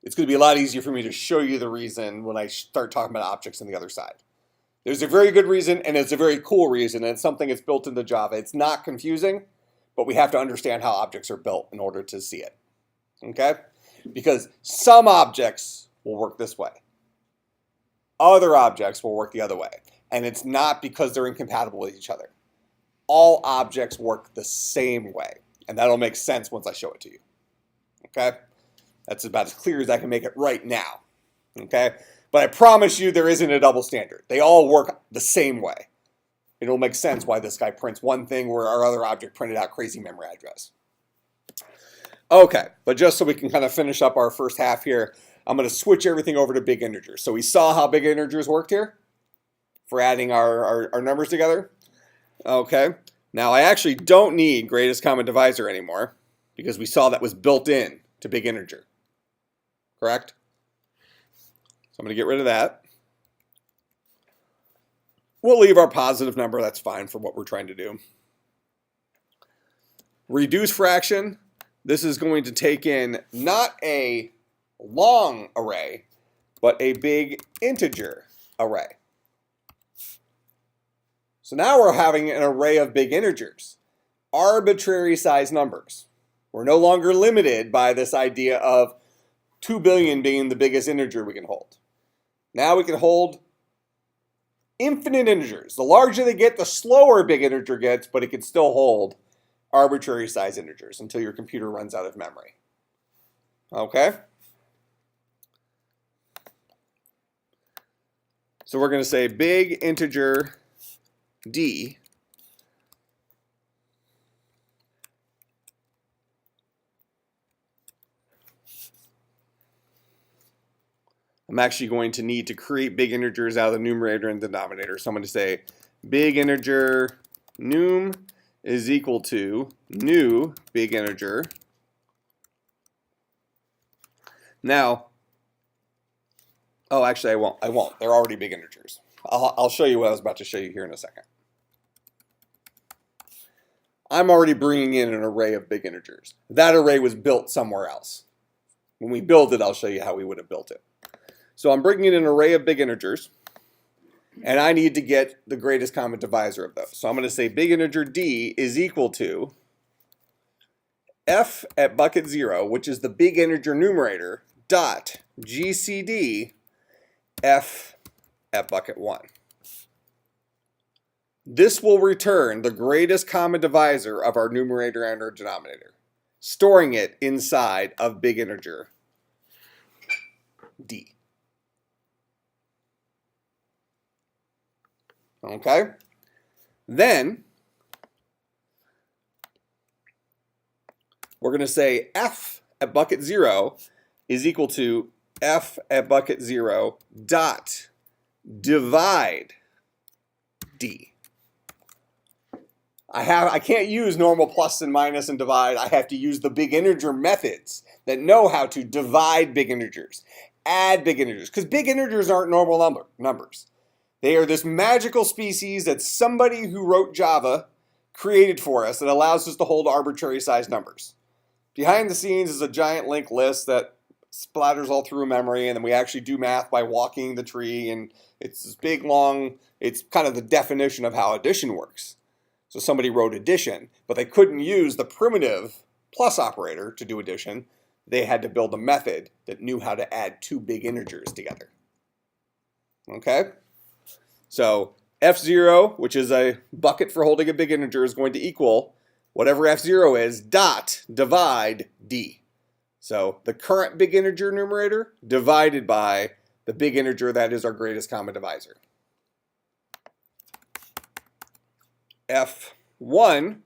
A: It's going to be a lot easier for me to show you the reason when I start talking about objects on the other side. There's a very good reason, and it's a very cool reason, and it's something that's built into Java. It's not confusing, but we have to understand how objects are built in order to see it. Okay? Because some objects will work this way. Other objects will work the other way. And it's not because they're incompatible with each other. All objects work the same way. And that'll make sense once I show it to you. Okay? That's about as clear as I can make it right now. Okay? But I promise you there isn't a double standard. They all work the same way. It'll make sense why this guy prints one thing where our other object printed out crazy memory address. Okay, but just so we can kind of finish up our first half here, I'm going to switch everything over to big integers. So we saw how big integers worked here for adding our numbers together. Okay, now I actually don't need greatest common divisor anymore because we saw that was built in to big integer. Correct? So I'm going to get rid of that. We'll leave our positive number. That's fine for what we're trying to do. Reduce fraction. This is going to take in not a long array, but a big integer array. So now we're having an array of big integers, arbitrary size numbers. We're no longer limited by this idea of 2 billion being the biggest integer we can hold. Now we can hold infinite integers. The larger they get, the slower a big integer gets, but it can still hold arbitrary size integers until your computer runs out of memory. Okay? So we're going to say big integer D I'm actually going to need to create big integers out of the numerator and denominator. So I'm going to say big integer num is equal to new big integer. Now, oh, actually I won't. They're already big integers. I'll show you what I was about to show you here in a second. I'm already bringing in an array of big integers. That array was built somewhere else. When we build it, I'll show you how we would have built it. So I'm bringing in an array of big integers, and I need to get the greatest common divisor of those. So I'm going to say big integer D is equal to f at bucket 0, which is the big integer numerator, dot GCD f at bucket 1. This will return the greatest common divisor of our numerator and our denominator, storing it inside of big integer D. Okay? Then we're going to say f at bucket 0 is equal to f at bucket 0 dot divide D. I can't use normal plus and minus and divide. I have to use the big integer methods that know how to divide big integers, add big integers, because big integers aren't normal numbers. They are this magical species that somebody who wrote Java created for us that allows us to hold arbitrary sized numbers. Behind the scenes is a giant linked list that splatters all through memory, and then we actually do math by walking the tree, and it's this big, long, it's kind of the definition of how addition works. So somebody wrote addition, but they couldn't use the primitive plus operator to do addition. They had to build a method that knew how to add two big integers together. Okay? So F0, which is a bucket for holding a big integer, is going to equal whatever F0 is, dot, divide, D. So the current big integer numerator divided by the big integer that is our greatest common divisor. F1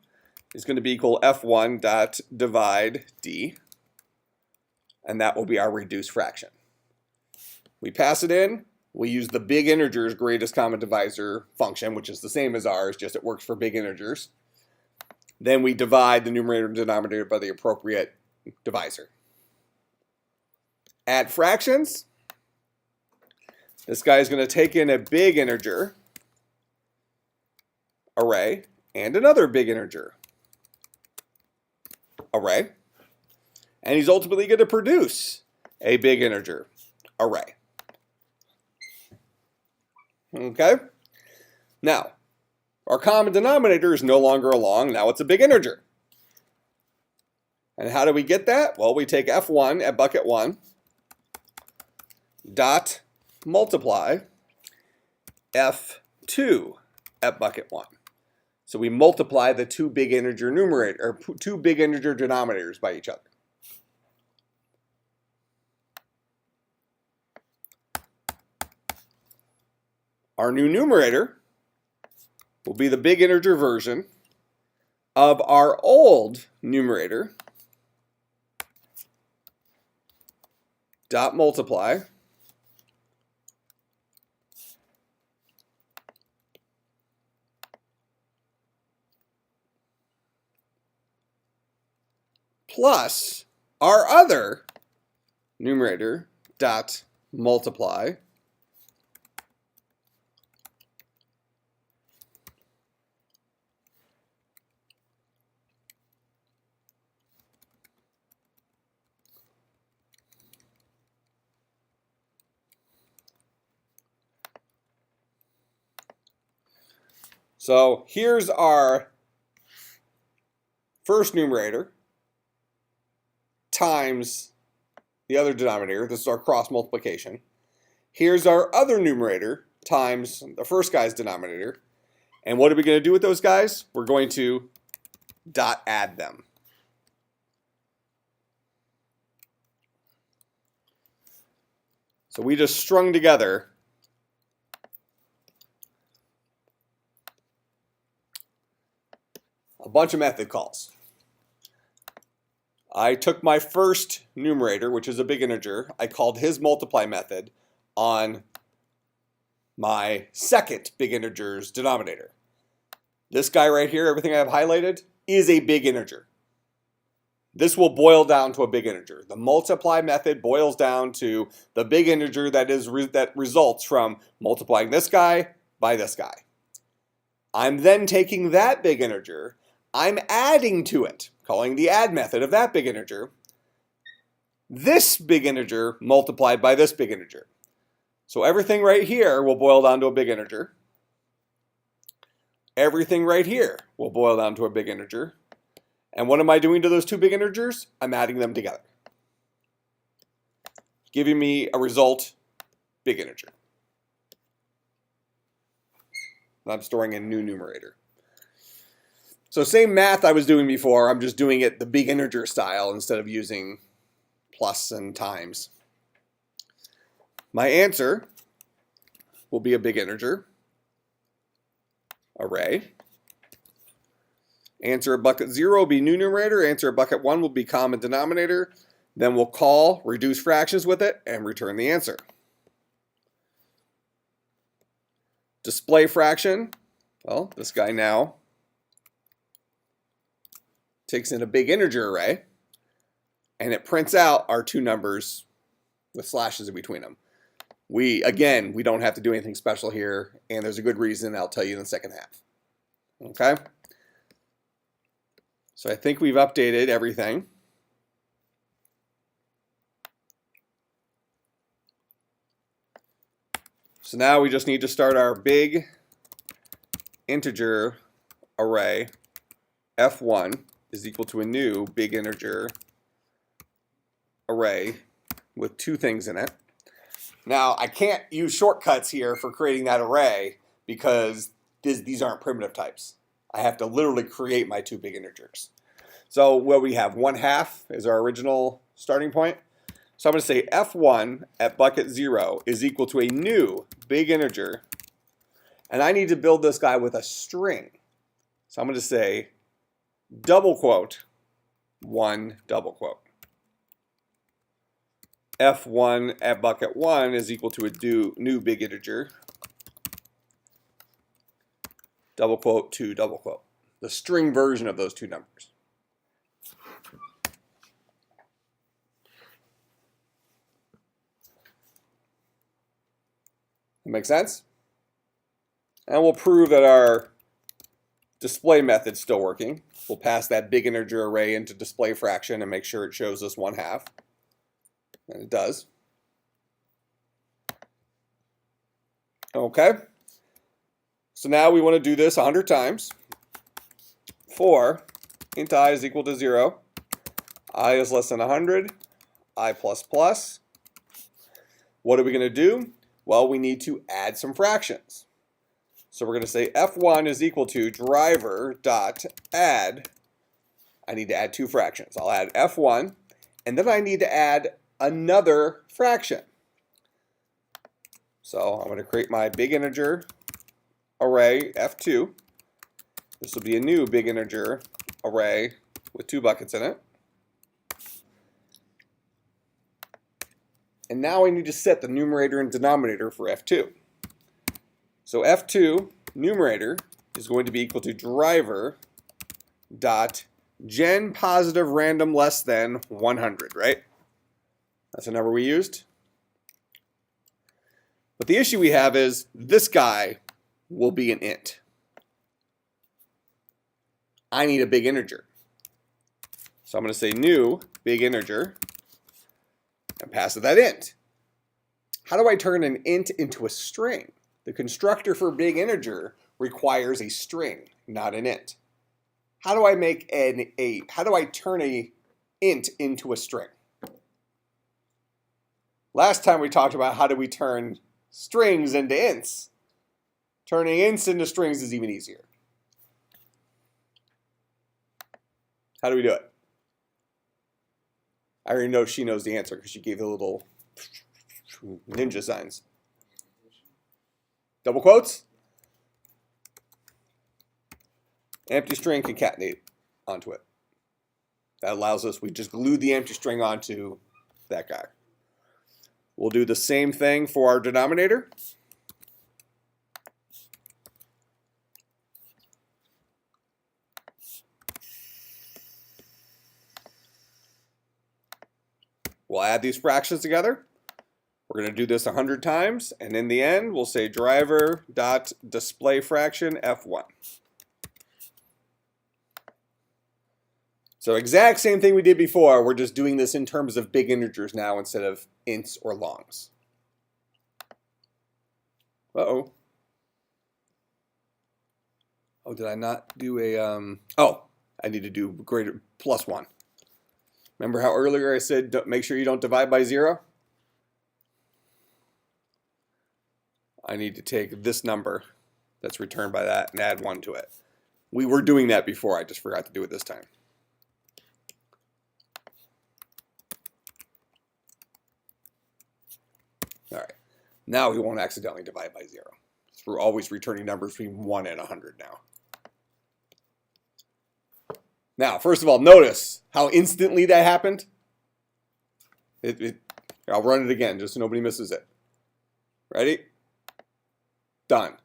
A: is going to be equal F1 dot divide D, and that will be our reduced fraction. We pass it in. We use the big integer's greatest common divisor function, which is the same as ours, just it works for big integers. Then we divide the numerator and denominator by the appropriate divisor. Add fractions. This guy is going to take in a big integer array and another big integer array. And he's ultimately going to produce a big integer array. Okay? Now, our common denominator is no longer a long, now it's a big integer. And how do we get that? Well, we take F1 at bucket 1 dot multiply F2 at bucket 1. So we multiply the two big integer denominators by each other. Our new numerator will be the big integer version of our old numerator dot multiply plus our other numerator dot multiply So here's our first numerator times the other denominator. This is our cross multiplication. Here's our other numerator times the first guy's denominator. And what are we going to do with those guys? We're going to dot add them. So we just strung together a bunch of method calls. I took my first numerator, which is a big integer. I called his multiply method on my second big integer's denominator. This guy right here, everything I have highlighted, is a big integer. This will boil down to a big integer. The multiply method boils down to the big integer that results from multiplying this guy by this guy. I'm then taking that big integer, I'm adding to it, calling the add method of that big integer, this big integer multiplied by this big integer. So everything right here will boil down to a big integer. Everything right here will boil down to a big integer. And what am I doing to those two big integers? I'm adding them together, giving me a result, big integer. I'm storing a new numerator. So same math I was doing before, I'm just doing it the big integer style instead of using plus and times. My answer will be a big integer array. Answer at bucket 0 will be new numerator. Answer at bucket 1 will be common denominator. Then we'll call reduce fractions with it and return the answer. Display fraction. Well, this guy now takes in a big integer array, and it prints out our two numbers with slashes in between them. Again, we don't have to do anything special here, and there's a good reason I'll tell you in the second half. Okay? So I think we've updated everything. So now we just need to start our big integer array. F1 is equal to a new big integer array with two things in it. Now, I can't use shortcuts here for creating that array because these aren't primitive types. I have to literally create my two big integers. So what we have, 1/2 is our original starting point. So I'm going to say F1 at bucket 0 is equal to a new big integer. And I need to build this guy with a string. So I'm going to say double quote, 1 double quote. F1 at bucket 1 is equal to a new big integer, double quote, 2 double quote. The string version of those two numbers. That make sense? And we'll prove that our display method's still working. We'll pass that big integer array into display fraction and make sure it shows us 1/2. And it does. Okay. So now we want to do this 100 times. For int I is equal to 0, I is less than 100, I plus plus. What are we going to do? Well, we need to add some fractions. So we're going to say F1 is equal to driver dot add. I need to add two fractions. I'll add F1, and then I need to add another fraction. So I'm going to create my big integer array F2. This will be a new big integer array with two buckets in it. And now I need to set the numerator and denominator for F2. So F2 numerator is going to be equal to driver dot gen positive random less than 100, right? That's the number we used. But the issue we have is this guy will be an int. I need a big integer. So I'm going to say new big integer and pass it that int. How do I turn an int into a string? The constructor for big integer requires a string, not an int. How do I turn a int into a string? Last time we talked about how do we turn strings into ints. Turning ints into strings is even easier. How do we do it? I already know she knows the answer because she gave the little ninja signs. Double quotes. Empty string concatenate onto it. That allows us, we just glued the empty string onto that guy. We'll do the same thing for our denominator. We'll add these fractions together. We're going to do this 100 times, and in the end, we'll say driver dot display fraction F1. So exact same thing we did before. We're just doing this in terms of big integers now instead of ints or longs. Uh-oh. Oh, did I not do a, oh, I need to do greater plus 1. Remember how earlier I said make sure you don't divide by 0? I need to take this number that's returned by that and add 1 to it. We were doing that before, I just forgot to do it this time. All right, now we won't accidentally divide by 0. So we're always returning numbers between 1 and 100 now. Now, first of all, notice how instantly that happened. I'll run it again just so nobody misses it. Ready? Done.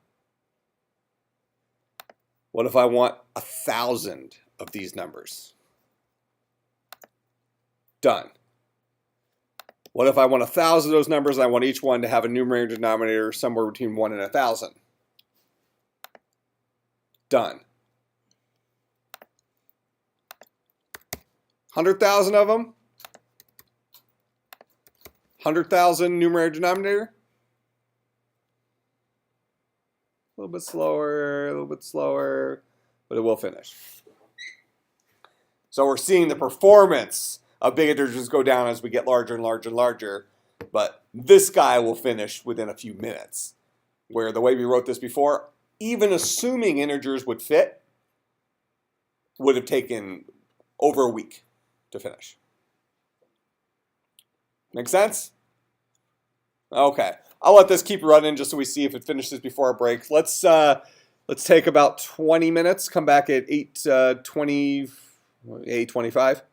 A: What if I want 1,000 of these numbers? Done. What if I want 1,000 of those numbers and I want each one to have a numerator and denominator somewhere between 1 and 1,000? Done. 100,000 of them? 100,000 numerator denominator? A little bit slower, but it will finish. So we're seeing the performance of big integers go down as we get larger and larger and larger, but this guy will finish within a few minutes. Where the way we wrote this before, even assuming integers would fit, would have taken over a week to finish. Make sense? Okay, I'll let this keep running just so we see if it finishes before our break. Let's take about 20 minutes. Come back at 8:25.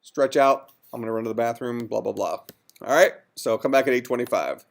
A: Stretch out. I'm gonna run to the bathroom. Blah blah blah. All right. So come back at 8:25.